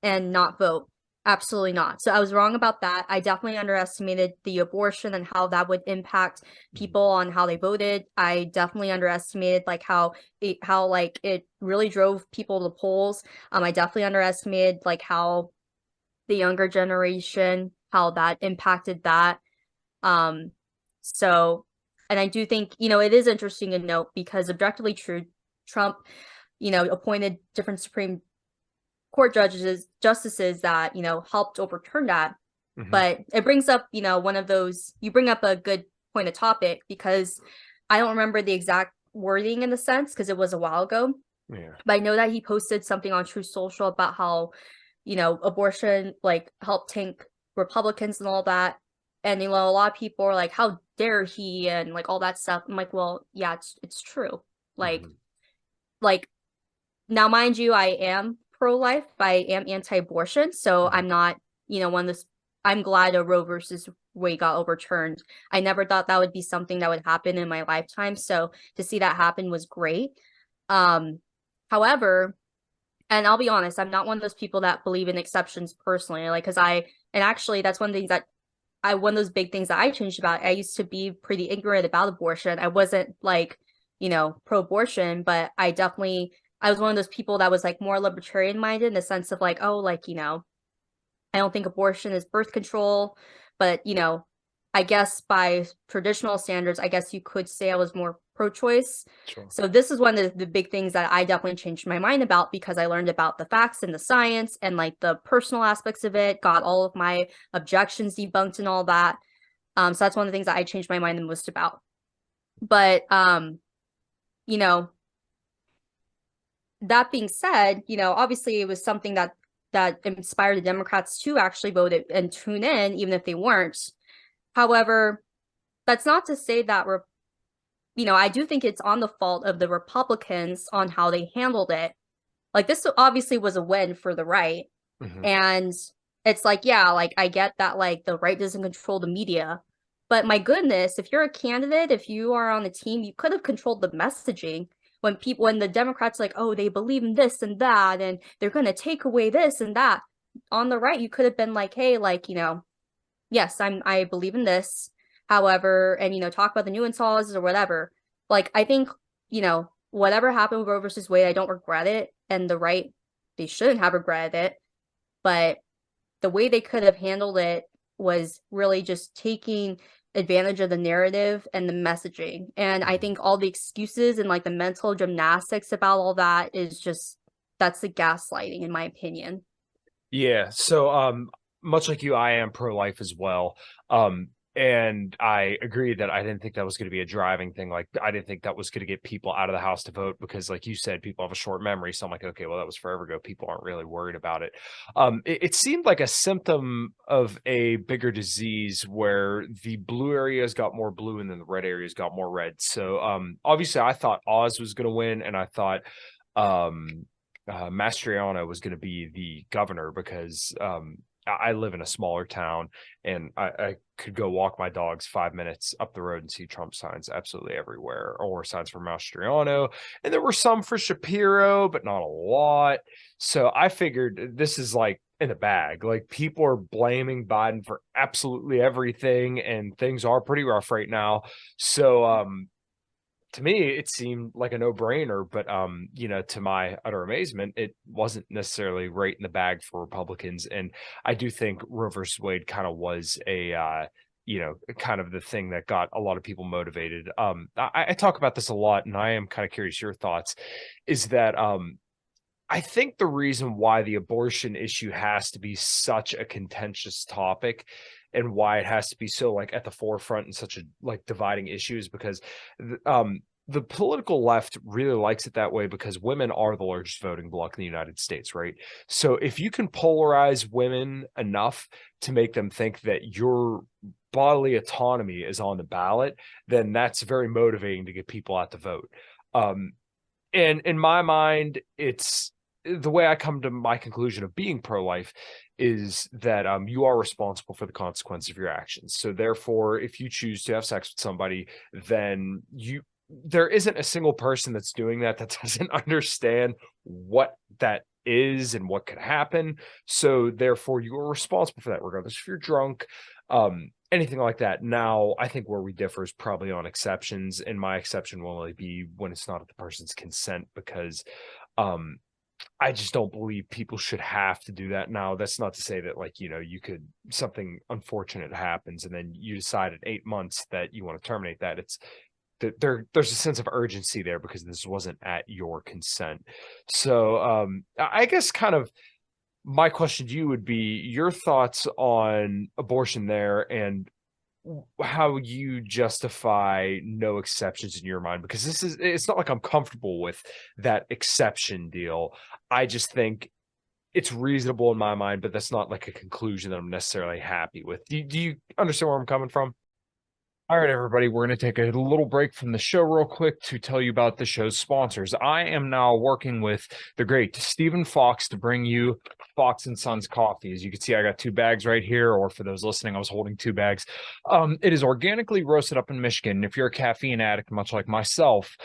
and not vote? Absolutely not. So I was wrong about that. I definitely underestimated the abortion and how that would impact people on how they voted. I definitely underestimated like how it really drove people to the polls. I definitely underestimated like how the younger generation, how that impacted that. So, and I do think, it is interesting to note because objectively true, Trump, appointed different Supreme Court justices that, helped overturn that. But it brings up, you bring up a good point of topic because I don't remember the exact wording in the sense because it was a while ago. Yeah. But I know that he posted something on Truth Social about how, abortion like helped tank Republicans and all that. And a lot of people are like, how dare he, and like all that stuff. I'm like, well, yeah, it's true. Like now, mind you, I am pro-life, but I am anti-abortion. So I'm not, I'm glad a Roe versus Wade got overturned. I never thought that would be something that would happen in my lifetime. So to see that happen was great. However, and I'll be honest, I'm not one of those people that believe in exceptions personally, like, and actually that's one of the things that one of those big things that I changed about. I used to be pretty ignorant about abortion. I wasn't like, pro-abortion, but I was one of those people that was like more libertarian minded in the sense of like, oh, like, I don't think abortion is birth control, but, I guess by traditional standards, I guess you could say I was more pro-choice. Sure. So this is one of the big things that I definitely changed my mind about because I learned about the facts and the science and like the personal aspects of it, got all of my objections debunked and all that. So that's one of the things that I changed my mind the most about. But, that being said, obviously it was something that inspired the Democrats to actually vote it and tune in, even if they weren't. However, that's not to say that I do think it's on the fault of the Republicans on how they handled it. Like, this obviously was a win for the right. And it's like, yeah, like, I get that, like, the right doesn't control the media. But my goodness, if you're a candidate, if you are on the team, you could have controlled the messaging. When the Democrats like, oh, they believe in this and that, and they're going to take away this and that. On the right, you could have been like, hey, like, yes, I believe in this. However, and, talk about the nuance laws or whatever. Like, I think, whatever happened with Roe versus Wade, I don't regret it. And the right, they shouldn't have regretted it. But the way they could have handled it was really just taking advantage of the narrative and the messaging. And I think all the excuses and like the mental gymnastics about all that is that's the gaslighting, in my opinion. Yeah. So, much like you, I am pro-life as well. And I agree that I didn't think that was going to be a driving thing. Like, I didn't think that was going to get people out of the house to vote because, like you said, people have a short memory. So I'm like, okay, well, that was forever ago. People aren't really worried about it. It seemed like a symptom of a bigger disease where the blue areas got more blue and then the red areas got more red. So, obviously, I thought Oz was going to win, and I thought Mastriano was going to be the governor because I live in a smaller town and I could go walk my dogs 5 minutes up the road and see Trump signs absolutely everywhere, or signs for Mastriano. And there were some for Shapiro, but not a lot. So I figured this is like in the bag. Like, people are blaming Biden for absolutely everything, and things are pretty rough right now. So, to me, it seemed like a no-brainer, but to my utter amazement, it wasn't necessarily right in the bag for Republicans. And I do think Roe versus Wade kind of was a kind of the thing that got a lot of people motivated. I talk about this a lot, and I am kind of curious your thoughts, is that I think the reason why the abortion issue has to be such a contentious topic and why it has to be so like at the forefront and such a like dividing issue is because the political left really likes it that way because women are the largest voting bloc in the United States, right? So if you can polarize women enough to make them think that your bodily autonomy is on the ballot, then that's very motivating to get people out to vote. And in my mind, the way I come to my conclusion of being pro-life is that you are responsible for the consequence of your actions. So therefore, if you choose to have sex with somebody, then there isn't a single person that's doing that doesn't understand what that is and what could happen. So therefore, you are responsible for that, regardless if you're drunk, anything like that. Now, I think where we differ is probably on exceptions, and my exception will only be when it's not at the person's consent, because I just don't believe people should have to do that. Now, that's not to say that, like, something unfortunate happens and then you decide in 8 months that you want to terminate that. It's there's a sense of urgency there because this wasn't at your consent. So I guess kind of my question to you would be your thoughts on abortion there and how you justify no exceptions in your mind, because it's not like I'm comfortable with that exception deal. I just think it's reasonable in my mind, but that's not like a conclusion that I'm necessarily happy with. Do you understand where I'm coming from? All right, everybody, we're going to take a little break from the show real quick to tell you about the show's sponsors. I am now working with the great Stephen Fox to bring you Fox and Sons coffee. As you can see, I got 2 bags right here, or for those listening, I was holding 2 bags. It is organically roasted up in Michigan. If you're a caffeine addict, much like myself,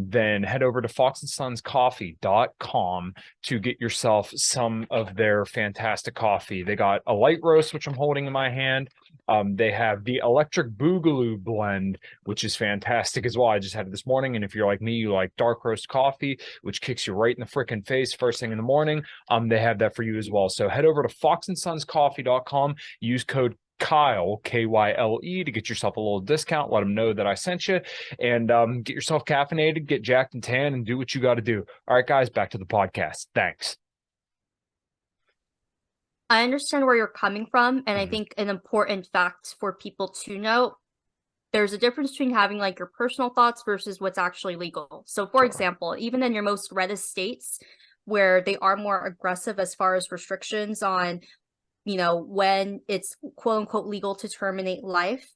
then head over to foxandsonscoffee.com to get yourself some of their fantastic coffee. They got a light roast, which I'm holding in my hand. They have the Electric Boogaloo blend, which is fantastic as well. I just had it this morning, and if you're like me, you like dark roast coffee, which kicks you right in the freaking face first thing in the morning, they have that for you as well. So head over to foxandsonscoffee.com, use code Kyle, Kyle, to get yourself a little discount. Let them know that I sent you, and get yourself caffeinated, get jacked and tan, and do what you got to do. All right, guys, back to the podcast. Thanks. I understand where you're coming from, and I think an important fact for people to know, there's a difference between having like your personal thoughts versus what's actually legal. So for example, even in your most reddest states where they are more aggressive as far as restrictions on, when it's quote unquote legal to terminate life,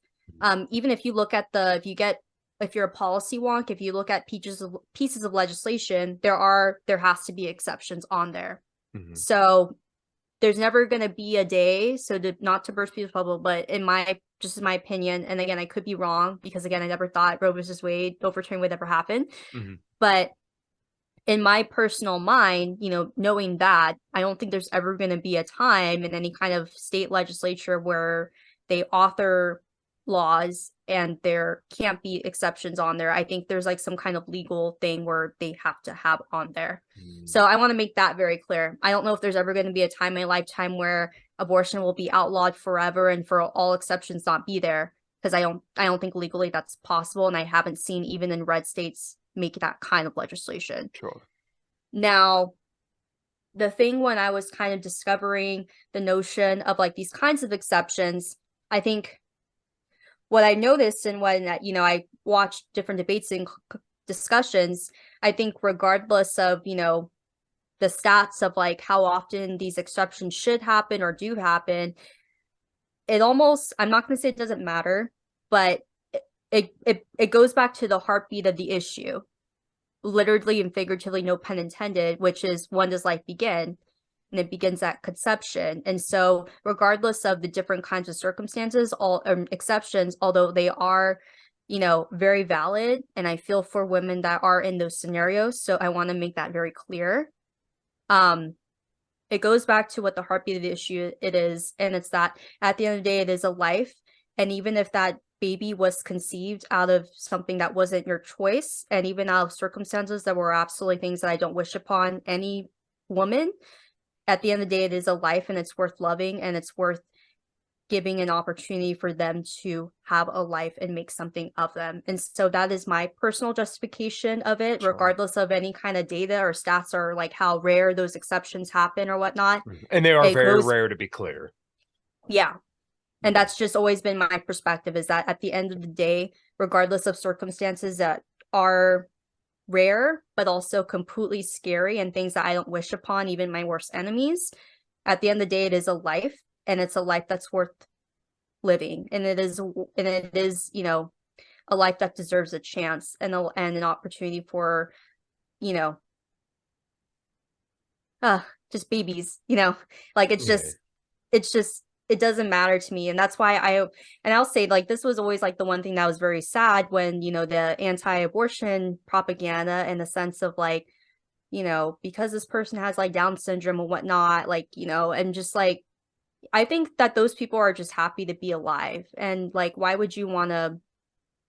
even if you look at if you're a policy wonk, if you look at pieces of legislation, there has to be exceptions on there. So there's never going to be a day, not to burst people's bubble, but in my opinion, and again, I could be wrong, because again, I never thought Roe versus Wade overturning would ever happen. But in my personal mind, knowing that, I don't think there's ever going to be a time in any kind of state legislature where they author laws and there can't be exceptions on there. I think there's like some kind of legal thing where they have to have on there. So I want to make that very clear. I don't know if there's ever going to be a time in my lifetime where abortion will be outlawed forever and for all exceptions not be there, because I don't think legally that's possible, and I haven't seen even in red states make that kind of legislation. Now, the thing when I was kind of discovering the notion of like these kinds of exceptions, I think what I noticed, and when I watched different debates and discussions, I think regardless of the stats of like how often these exceptions should happen or do happen, I'm not going to say it doesn't matter, but it goes back to the heartbeat of the issue, literally and figuratively, no pun intended, which is, when does life begin? And it begins at conception. And so regardless of the different kinds of circumstances, all exceptions, although they are very valid, and I feel for women that are in those scenarios, so I want to make that very clear. It goes back to what the heartbeat of the issue it is, and it's that at the end of the day, it is a life. And even if that baby was conceived out of something that wasn't your choice, and even out of circumstances that were absolutely things that I don't wish upon any woman, at the end of the day, it is a life, and it's worth loving, and it's worth giving an opportunity for them to have a life and make something of them. And so that is my personal justification of it, regardless of any kind of data or stats or like how rare those exceptions happen or whatnot. And they are very rare, to be clear. Yeah. And that's just always been my perspective, is that at the end of the day, regardless of circumstances that are rare, but also completely scary and things that I don't wish upon even my worst enemies, at the end of the day, it is a life, and it's a life that's worth living. And it is, a life that deserves a chance and an opportunity for, just babies, you know, like it's just it doesn't matter to me. And that's why I'll say like this was always like the one thing that was very sad when, you know, the anti-abortion propaganda in the sense of like, you know, because this person has like Down syndrome and whatnot, like, you know, and just like I think that those people are just happy to be alive. And like, why would you want to,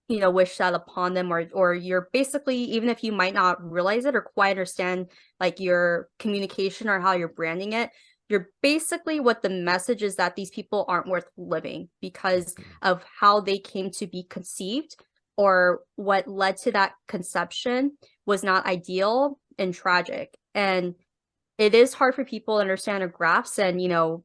you know, wish that upon them, or you're basically, even if you might not realize it or quite understand like your communication or how you're branding it, you're basically what the message is that these people aren't worth living because of how they came to be conceived, or what led to that conception was not ideal and tragic. And it is hard for people to understand or grasp. And, you know,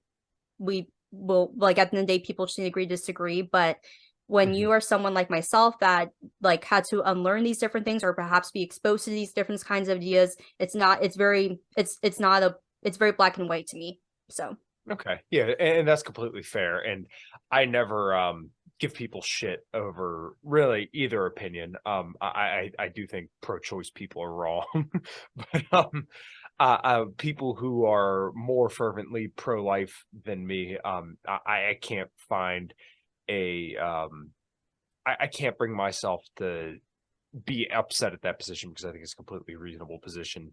we will, like, at the end of the day, people just need to agree to disagree. But when you are someone like myself that like had to unlearn these different things, or perhaps be exposed to these different kinds of ideas, it's very black and white to me. So Okay. Yeah, and that's completely fair. And I never give people shit over really either opinion. I do think pro-choice people are wrong, but people who are more fervently pro-life than me, I can't find I can't bring myself to be upset at that position, because I think it's a completely reasonable position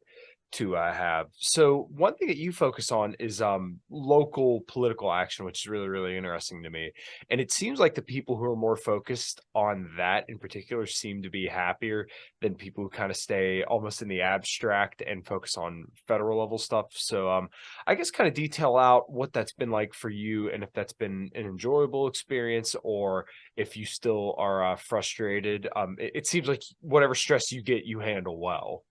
to have. So one thing that you focus on is local political action, which is really, really interesting to me. And it seems like the people who are more focused on that in particular seem to be happier than people who kind of stay almost in the abstract and focus on federal level stuff. So I guess kind of detail out what that's been like for you, and if that's been an enjoyable experience, or if you still are frustrated. It seems like whatever stress you get, you handle well.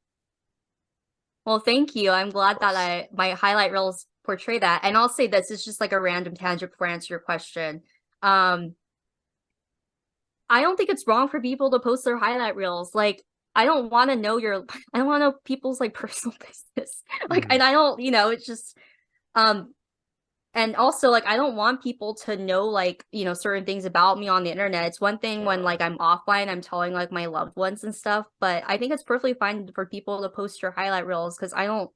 well, thank you. I'm glad that my highlight reels portray that. And I'll say this is just like a random tangent before I answer your question. I don't think it's wrong for people to post their highlight reels. Like, I don't want to know I don't want to know people's like personal business. Like, and I don't, you know, it's just, and also like, I don't want people to know like, you know, certain things about me on the internet. It's one thing when like I'm offline, I'm telling like my loved ones and stuff, but I think it's perfectly fine for people to post your highlight reels, because I don't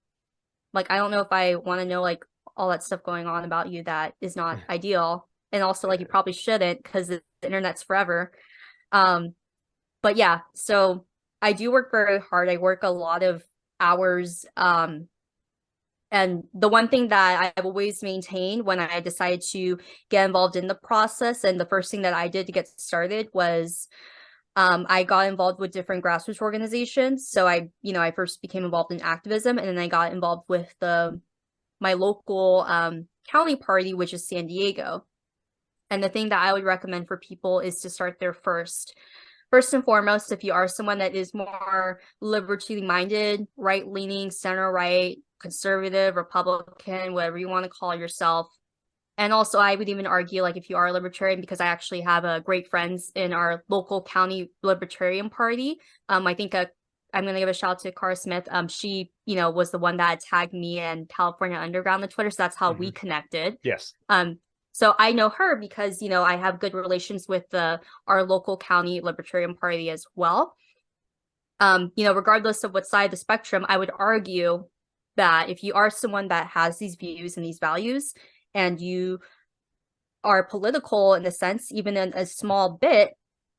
know if I want to know like all that stuff going on about you that is not ideal. And also like you probably shouldn't, because the internet's forever. But yeah, so I do work very hard. I work a lot of hours. And the one thing that I've always maintained when I decided to get involved in the process, and the first thing that I did to get started was I got involved with different grassroots organizations. So I first became involved in activism, and then I got involved with my local county party, which is San Diego. And the thing that I would recommend for people is to start there first. First and foremost, if you are someone that is more liberty minded, right leaning, center right, conservative, Republican, whatever you want to call yourself. And also, I would even argue, like, if you are a libertarian, because I actually have great friends in our local county Libertarian Party. I think I'm going to give a shout out to Cara Smith. She, you know, was the one that tagged me and California Underground on Twitter. So that's how we connected. Yes. So I know her because, you know, I have good relations with our local county Libertarian Party as well. You know, regardless of what side of the spectrum, I would argue that if you are someone that has these views and these values, and you are political in a sense, even in a small bit,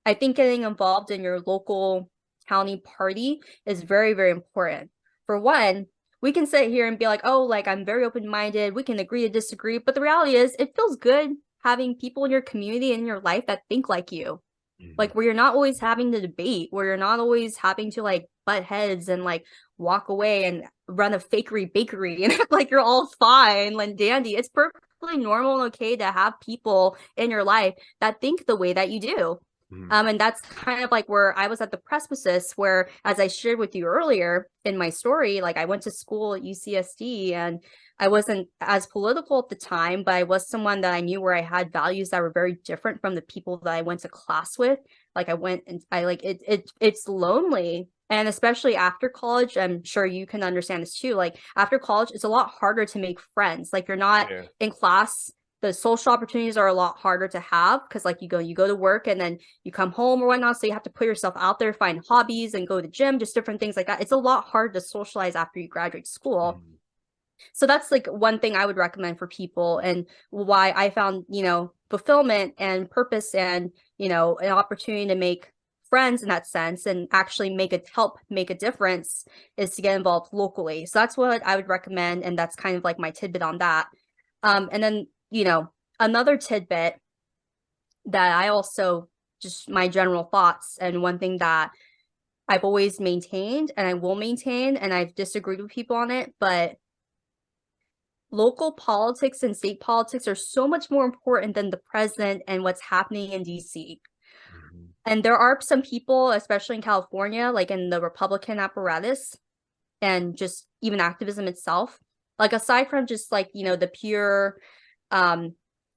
I think getting involved in your local county party is very, very important. For one, we can sit here and be like, oh, like, I'm very open-minded, we can agree to disagree, but the reality is it feels good having people in your community and in your life that think like you. Like, where you're not always having to debate, where you're not always having to like butt heads and like walk away and run a fakery bakery and act like you're all fine and dandy. It's perfectly normal and okay to have people in your life that think the way that you do. And that's kind of like where I was at the precipice, where, as I shared with you earlier in my story, like, I went to school at UCSD and I wasn't as political at the time, but I was someone that I knew where I had values that were very different from the people that I went to class with. Like, I went and I like it's lonely. And especially after college, I'm sure you can understand this too. Like, after college, it's a lot harder to make friends. Like, you're not in class. The social opportunities are a lot harder to have because, like, you go to work and then you come home or whatnot. So you have to put yourself out there, find hobbies and go to the gym, just different things like that. It's a lot hard to socialize after you graduate school. So that's like one thing I would recommend for people, and why I found, fulfillment and purpose and, an opportunity to make friends in that sense and actually help make a difference, is to get involved locally. So that's what I would recommend. And that's kind of like my tidbit on that. And then, another tidbit that I also, just my general thoughts, and one thing that I've always maintained and I will maintain, and I've disagreed with people on it, but local politics and state politics are so much more important than the president and what's happening in DC. Mhm. And there are some people, especially in California, like in the Republican apparatus and just even activism itself, like aside from just like, the pure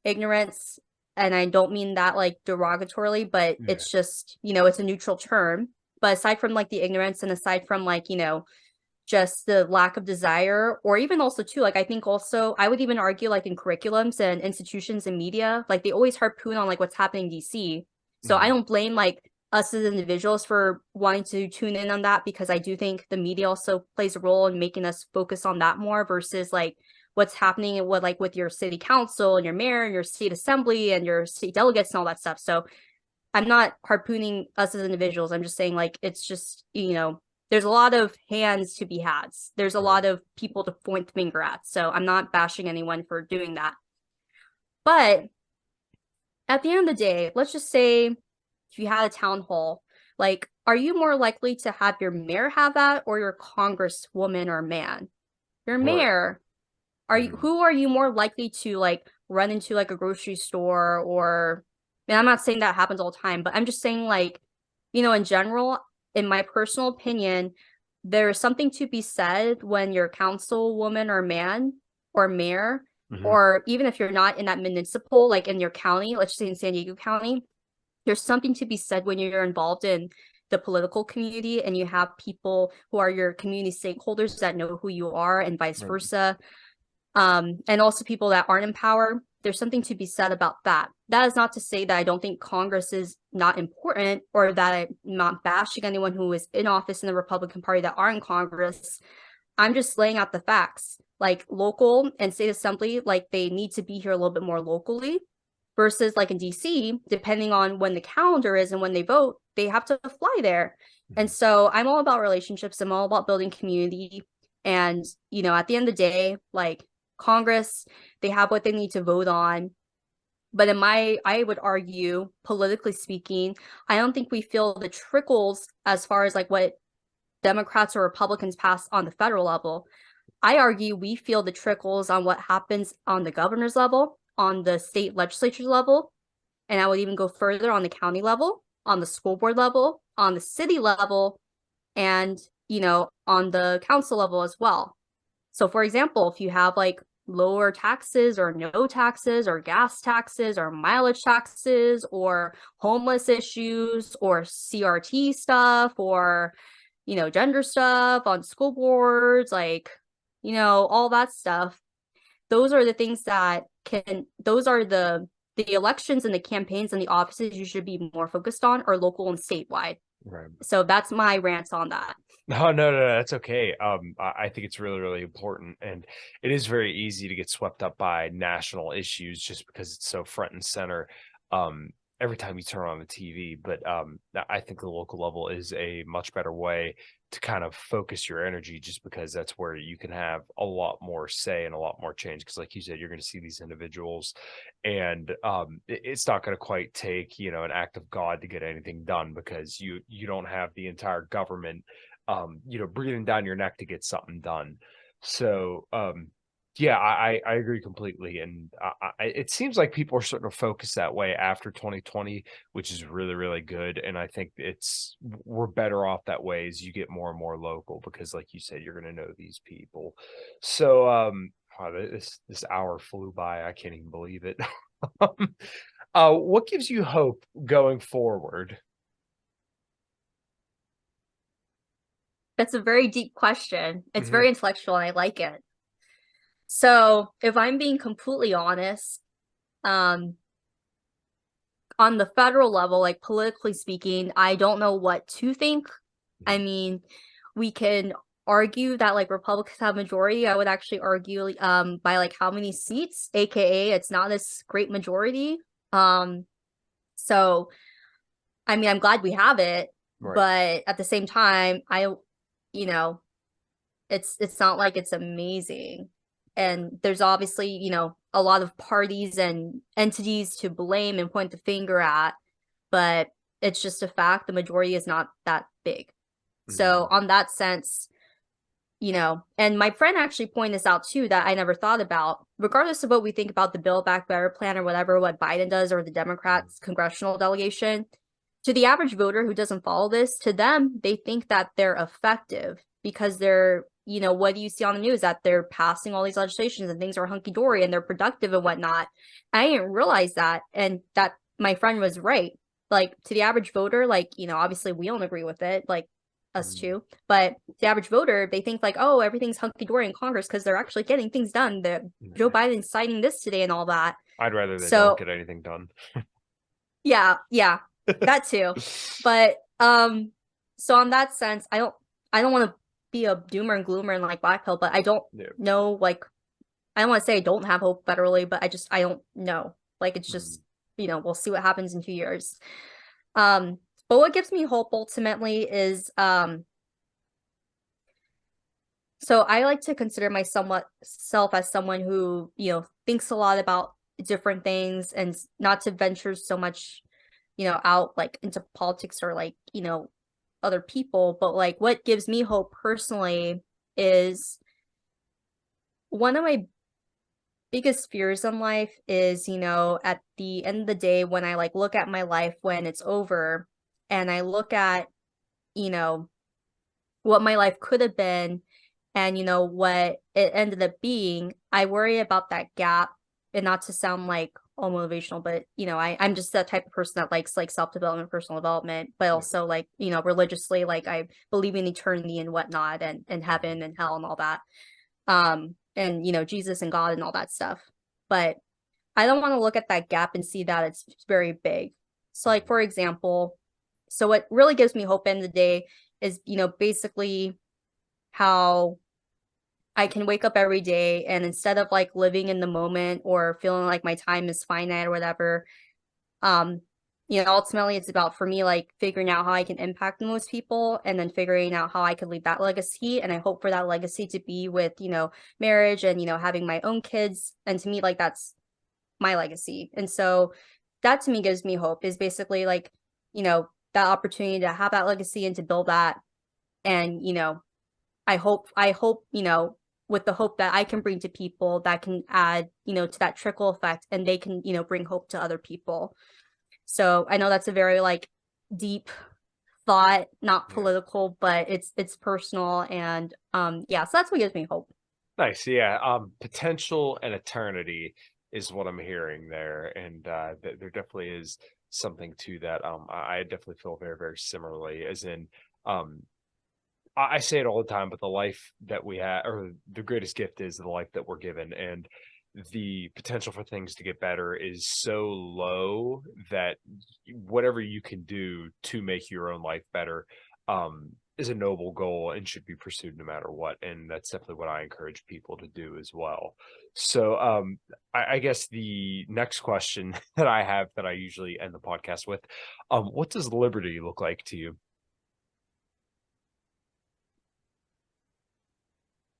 ignorance, and I don't mean that like derogatorily, but it's just, it's a neutral term. But aside from like the ignorance, and aside from like, just the lack of desire, or even also too, like I think also I would even argue like in curriculums and institutions and media, like they always harpoon on like what's happening in DC. So I don't blame like us as individuals for wanting to tune in on that, because I do think the media also plays a role in making us focus on that more versus like what's happening and what like with your city council and your mayor and your state assembly and your state delegates and all that stuff. So I'm not harpooning us as individuals. I'm just saying like it's just, there's a lot of hands to be had. There's a lot of people to point the finger at. So I'm not bashing anyone for doing that. But at the end of the day, let's just say if you had a town hall, like, are you more likely to have your mayor have that, or your congresswoman or man? Your mayor, who are you more likely to like run into like a grocery store, or, and I'm not saying that happens all the time, but I'm just saying like, in general, in my personal opinion, there is something to be said when your councilwoman or man or mayor, or even if you're not in that municipal, like in your county, let's say in San Diego County, there's something to be said when you're involved in the political community and you have people who are your community stakeholders that know who you are, and vice versa. And also people that aren't in power. There's something to be said about that. That is not to say that I don't think Congress is not important, or that I'm not bashing anyone who is in office in the Republican Party that are in Congress. I'm just laying out the facts. Like local and state assembly, like they need to be here a little bit more locally, versus like in DC, depending on when the calendar is and when they vote, they have to fly there. And so I'm all about relationships. I'm all about building community. And, at the end of the day, like Congress, they have what they need to vote on. But I would argue, politically speaking, I don't think we feel the trickles as far as like what Democrats or Republicans pass on the federal level. I argue we feel the trickles on what happens on the governor's level, on the state legislature level, and I would even go further on the county level, on the school board level, on the city level, and, on the council level as well. So for example, if you have like lower taxes or no taxes or gas taxes or mileage taxes or homeless issues or CRT stuff or, gender stuff on school boards, like, all that stuff, those are the things that those are the elections and the campaigns and the offices you should be more focused on are local and statewide. Right. So that's my rant on that. No, that's okay. I think it's really, really important, and it is very easy to get swept up by national issues just because it's so front and center. Every time you turn on the TV, but I think the local level is a much better way to kind of focus your energy, just because that's where you can have a lot more say and a lot more change. Because like you said, you're going to see these individuals, and it's not going to quite take, an act of God to get anything done, because you don't have the entire government breathing down your neck to get something done. So yeah, I agree completely. And it seems like people are starting to focus that way after 2020, which is really, really good. And I think we're better off that way as you get more and more local, because like you said, you're going to know these people. So wow, this hour flew by. I can't even believe it. What gives you hope going forward? That's a very deep question. It's very intellectual and I like it. So if I'm being completely honest, on the federal level, like politically speaking, I don't know what to think. I mean, we can argue that like Republicans have majority. I would actually argue by like how many seats, aka it's not this great majority. So I mean, I'm glad we have it, Right. but at the same time, you know, it's not like it's amazing. And there's obviously, you know, a lot of parties and entities to blame and point the finger at, but it's just a fact the majority is not that big. So on that sense, you know, and my friend actually pointed this out too that I never thought about, regardless of what we think about the Build Back Better plan or whatever, what Biden does or the Democrats' congressional delegation, to the average voter who doesn't follow this, to them, they think that they're effective because they're, you know, what do you see on the news? That they're passing all these legislations and things are hunky-dory and they're productive and whatnot. I didn't realize that. And that my friend was right. Like, to the average voter, like, you know, obviously we don't agree with it, like us too. But the average voter, they think like, oh, everything's hunky-dory in Congress because they're actually getting things done. Joe Biden's signing this today and all that. I'd rather they don't get anything done. Yeah, that too. But so on that sense, I don't want to be a doomer and gloomer and like black pill, but I don't know, like, I don't want to say I don't have hope federally, but I don't know. Like, it's just, you know, we'll see what happens in 2 years. But what gives me hope ultimately is so I like to consider myself as someone who, you know, thinks a lot about different things and not to venture so much, you know, out like into politics or like, you know, other people. But like what gives me hope personally is one of my biggest fears in life is, you know, at the end of the day, when I like look at my life when it's over and I look at, you know, what my life could have been and, you know, what it ended up being, I worry about that gap. And not to sound like all motivational, but, you know, I'm just that type of person that likes like self-development, personal development, but also like, you know, religiously, like I believe in eternity and whatnot and heaven and hell and all that. And, you know, Jesus and God and all that stuff. But I don't want to look at that gap and see that it's very big. So like, for example, so what really gives me hope in the day is, you know, basically how I can wake up every day and instead of like living in the moment or feeling like my time is finite or whatever, you know, ultimately it's about for me like figuring out how I can impact the most people and then figuring out how I could leave that legacy. And I hope for that legacy to be with, you know, marriage and, you know, having my own kids. And to me, like that's my legacy. And so that to me gives me hope is basically like, you know, that opportunity to have that legacy and to build that. And, you know, I hope, you know, with the hope that I can bring to people that can add, you know, to that trickle effect and they can, you know, bring hope to other people. So I know that's a very like deep thought, not political, but it's personal. And yeah, so that's what gives me hope. Nice. Yeah. Potential and eternity is what I'm hearing there. And there definitely is something to that. I definitely feel very, very similarly, as in I say it all the time, but the life that we have, or the greatest gift is the life that we're given. And the potential for things to get better is so low that whatever you can do to make your own life better is a noble goal and should be pursued no matter what. And that's definitely what I encourage people to do as well. So I guess the next question that I have that I usually end the podcast with, what does liberty look like to you?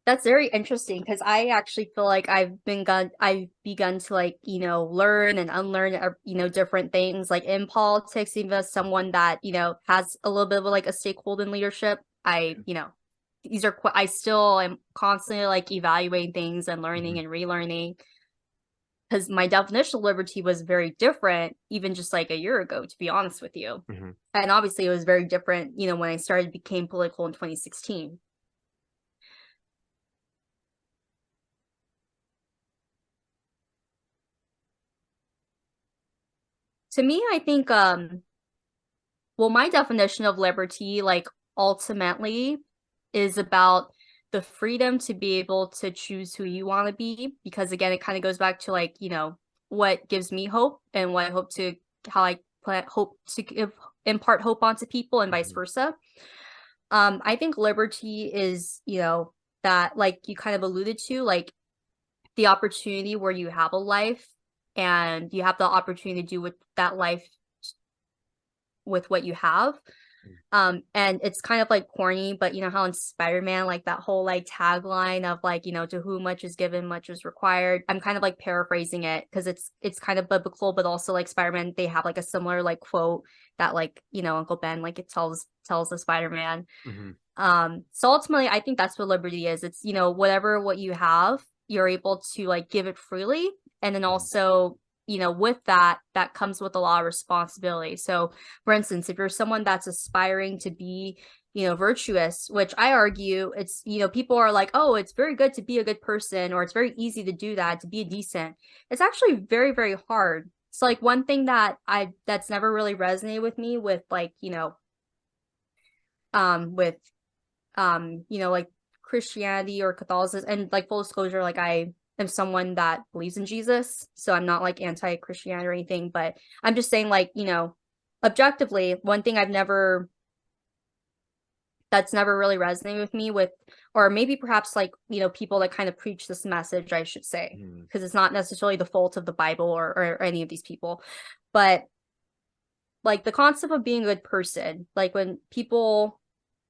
That's very interesting because I actually feel like I've begun to like, you know, learn and unlearn, you know, different things like in politics, even as someone that, you know, has a little bit of like a stakeholder in leadership. You know, I still am constantly like evaluating things and learning and relearning because my definition of liberty was very different even just like a year ago, to be honest with you. And obviously it was very different, you know, when I became political in 2016. To me, I think, well, my definition of liberty, like, ultimately is about the freedom to be able to choose who you want to be. Because, again, it kind of goes back to, like, you know, what gives me hope and what I hope to, how I hope to impart hope onto people and vice versa. I think liberty is, that like you kind of alluded to, like the opportunity where you have a life and you have the opportunity to do with that life with what you have. And it's kind of like corny, but you know how in Spider-Man, like that whole like tagline of like, to whom much is given, much is required. I'm kind of like paraphrasing it because it's kind of biblical, but also like Spider-Man, they have like a similar like quote that like, Uncle Ben like it tells the Spider-Man. So ultimately I think that's what liberty is. It's, what you have, you're able to like give it freely. And then also, with that comes with a lot of responsibility. So for instance, if you're someone that's aspiring to be, virtuous, which I argue it's, people are like, oh, it's very good to be a good person, or it's very easy to do that, to be a decent. It's actually very, very hard. So like one thing that's never really resonated with me with like, like Christianity or Catholicism, and like full disclosure, like I am someone that believes in Jesus, so I'm not like anti-Christianity or anything, but I'm just saying like, objectively, one thing that's never really resonated with me with, or maybe perhaps like, people that kind of preach this message, I should say, because it's not necessarily the fault of the Bible or any of these people, but like the concept of being a good person, like when people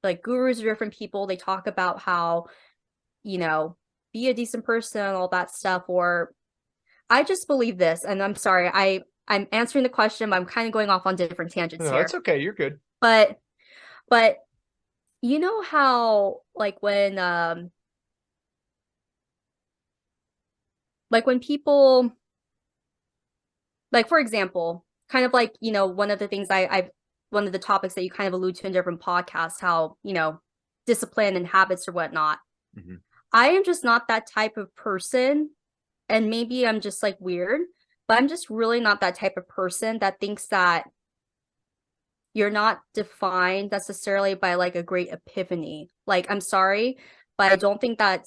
like gurus or different people, they talk about how, be a decent person, all that stuff. Or I just believe this, and I'm sorry, I'm answering the question, but I'm kind of going off on different tangents here. It's okay, you're good. But you know how like when people, like for example, kind of like, one of the things one of the topics that you kind of allude to in different podcasts, how, discipline and habits or whatnot. I am just not that type of person. And maybe I'm just like weird, but I'm just really not that type of person that thinks that you're not defined necessarily by like a great epiphany. Like, I'm sorry, but I don't think that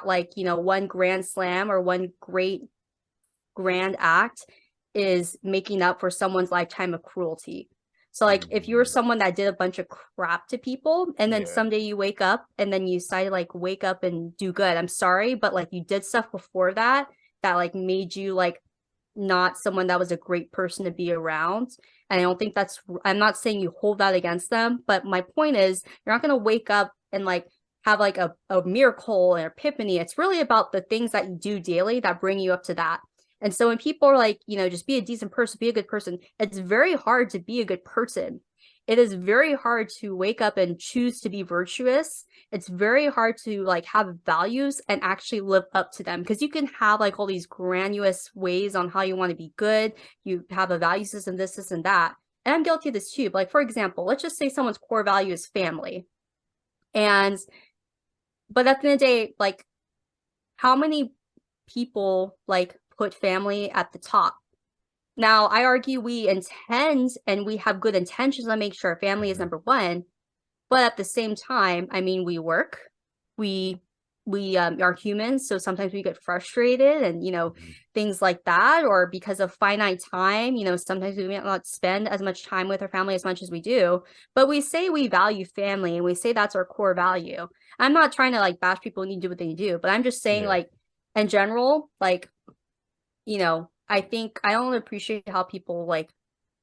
like, one grand slam or one great grand act is making up for someone's lifetime of cruelty. So like if you were someone that did a bunch of crap to people and then someday you wake up and then you decide to like wake up and do good, I'm sorry, but like you did stuff before that like made you like not someone that was a great person to be around. And I don't think I'm not saying you hold that against them, but my point is you're not going to wake up and like have like a miracle and epiphany. It's really about the things that you do daily that bring you up to that. And so when people are like, just be a decent person, be a good person, it's very hard to be a good person. It is very hard to wake up and choose to be virtuous. It's very hard to like have values and actually live up to them, because you can have like all these grandiose ways on how you want to be good. You have a value system, this and that. And I'm guilty of this too. But like, for example, let's just say someone's core value is family. But at the end of the day, like how many people like put family at the top? Now, I argue we intend and we have good intentions to make sure family is number one. But at the same time, I mean, we work, we are humans. So sometimes we get frustrated and, things like that, or because of finite time, sometimes we may not spend as much time with our family as much as we do, but we say we value family and we say that's our core value. I'm not trying to like bash people who need to do what they do, but I'm just saying like in general, like, I think I don't appreciate how people like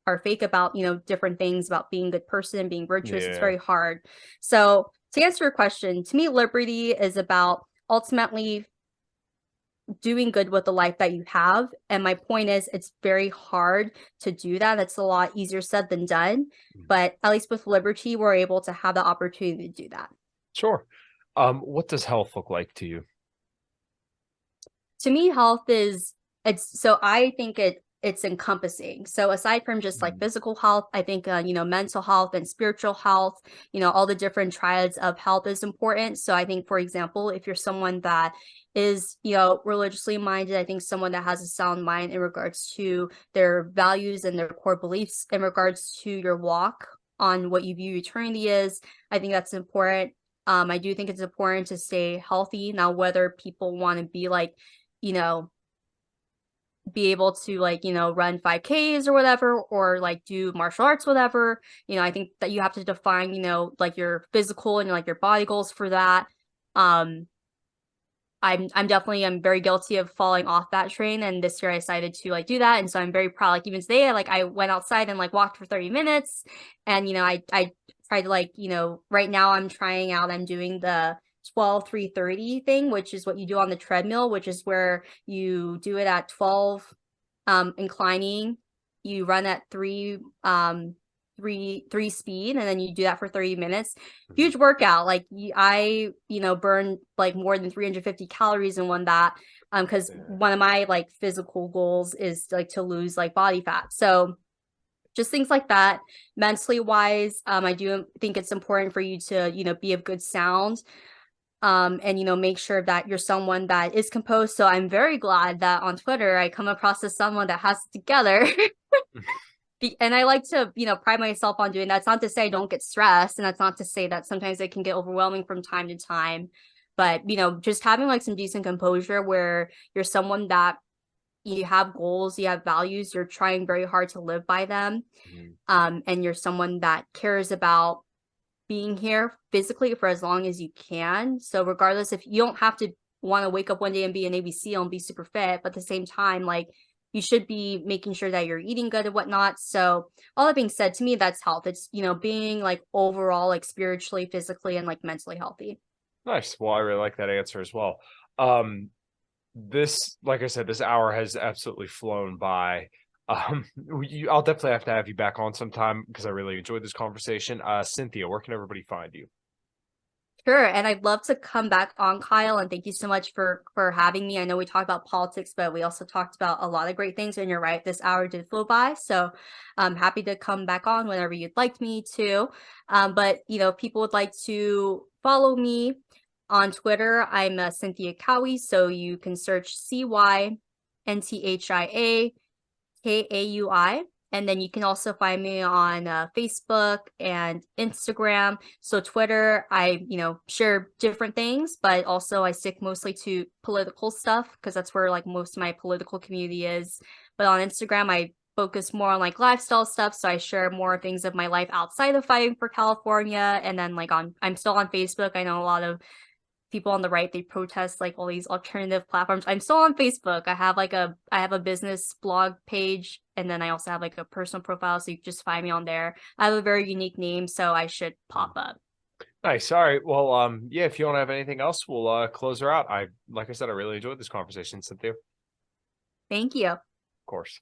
are fake about, different things about being a good person, being virtuous. It's very hard. So to answer your question, to me, liberty is about ultimately doing good with the life that you have. And my point is, it's very hard to do that. It's a lot easier said than done. But at least with liberty, we're able to have the opportunity to do that. Sure. What does health look like to you? To me, health is, I think it's encompassing. So aside from just like physical health, I think, mental health and spiritual health, all the different triads of health is important. So I think, for example, if you're someone that is, religiously minded, I think someone that has a sound mind in regards to their values and their core beliefs in regards to your walk on what you view eternity is, I think that's important. I do think it's important to stay healthy. Now, whether people want to be like, be able to like, run 5Ks or whatever, or like do martial arts, whatever. I think that you have to define, like your physical and like your body goals for that. I'm very guilty of falling off that train, and this year I decided to like do that, and so I'm very proud. Like even today, I went outside and like walked for 30 minutes, and I tried to like right now I'm doing the 12-3-30 thing, which is what you do on the treadmill, which is where you do it at 12 inclining, you run at 3 speed, and then you do that for 30 minutes. Huge workout. Like I burn like more than 350 calories in that, because one of my like physical goals is like to lose like body fat. So just things like that. Mentally wise, I do think it's important for you to be of good sound, and make sure that you're someone that is composed. So I'm very glad that on Twitter I come across as someone that has it together. And I like to, pride myself on doing that. It's not to say I don't get stressed, and that's not to say that sometimes it can get overwhelming from time to time. But, just having like some decent composure where you're someone that you have goals, you have values, you're trying very hard to live by them. And you're someone that cares about being here physically for as long as you can. So regardless, if you don't have to want to wake up one day and be an Navy SEAL and be super fit, but at the same time, like, you should be making sure that you're eating good and whatnot. So all that being said, to me, that's health. It's, being like overall, like spiritually, physically, and like mentally healthy. Nice. Well, I really like that answer as well. This, like I said, this hour has absolutely flown by. I'll definitely have to have you back on sometime because I really enjoyed this conversation. Cynthia, where can everybody find you? Sure, and I'd love to come back on, Kyle, and thank you so much for having me. I know we talked about politics, but we also talked about a lot of great things, and you're right, this hour did flow by, so I'm happy to come back on whenever you'd like me to. But, if people would like to follow me on Twitter, I'm Cynthia Kaui, so you can search CYNTHIAKAUI. And then you can also find me on Facebook and Instagram. So Twitter, I, share different things, but also I stick mostly to political stuff because that's where like most of my political community is. But on Instagram, I focus more on like lifestyle stuff. So I share more things of my life outside of fighting for California. And then like I'm still on Facebook. I know a lot of people on the right, they protest like all these alternative platforms. I'm still on Facebook. I have a business blog page, and then I also have like a personal profile, so you can just find me on there. I have a very unique name, so I should pop up. Nice. All right. Well, yeah, if you don't have anything else, we'll close her out. Like I said, I really enjoyed this conversation, Cynthia. Thank you. Of course.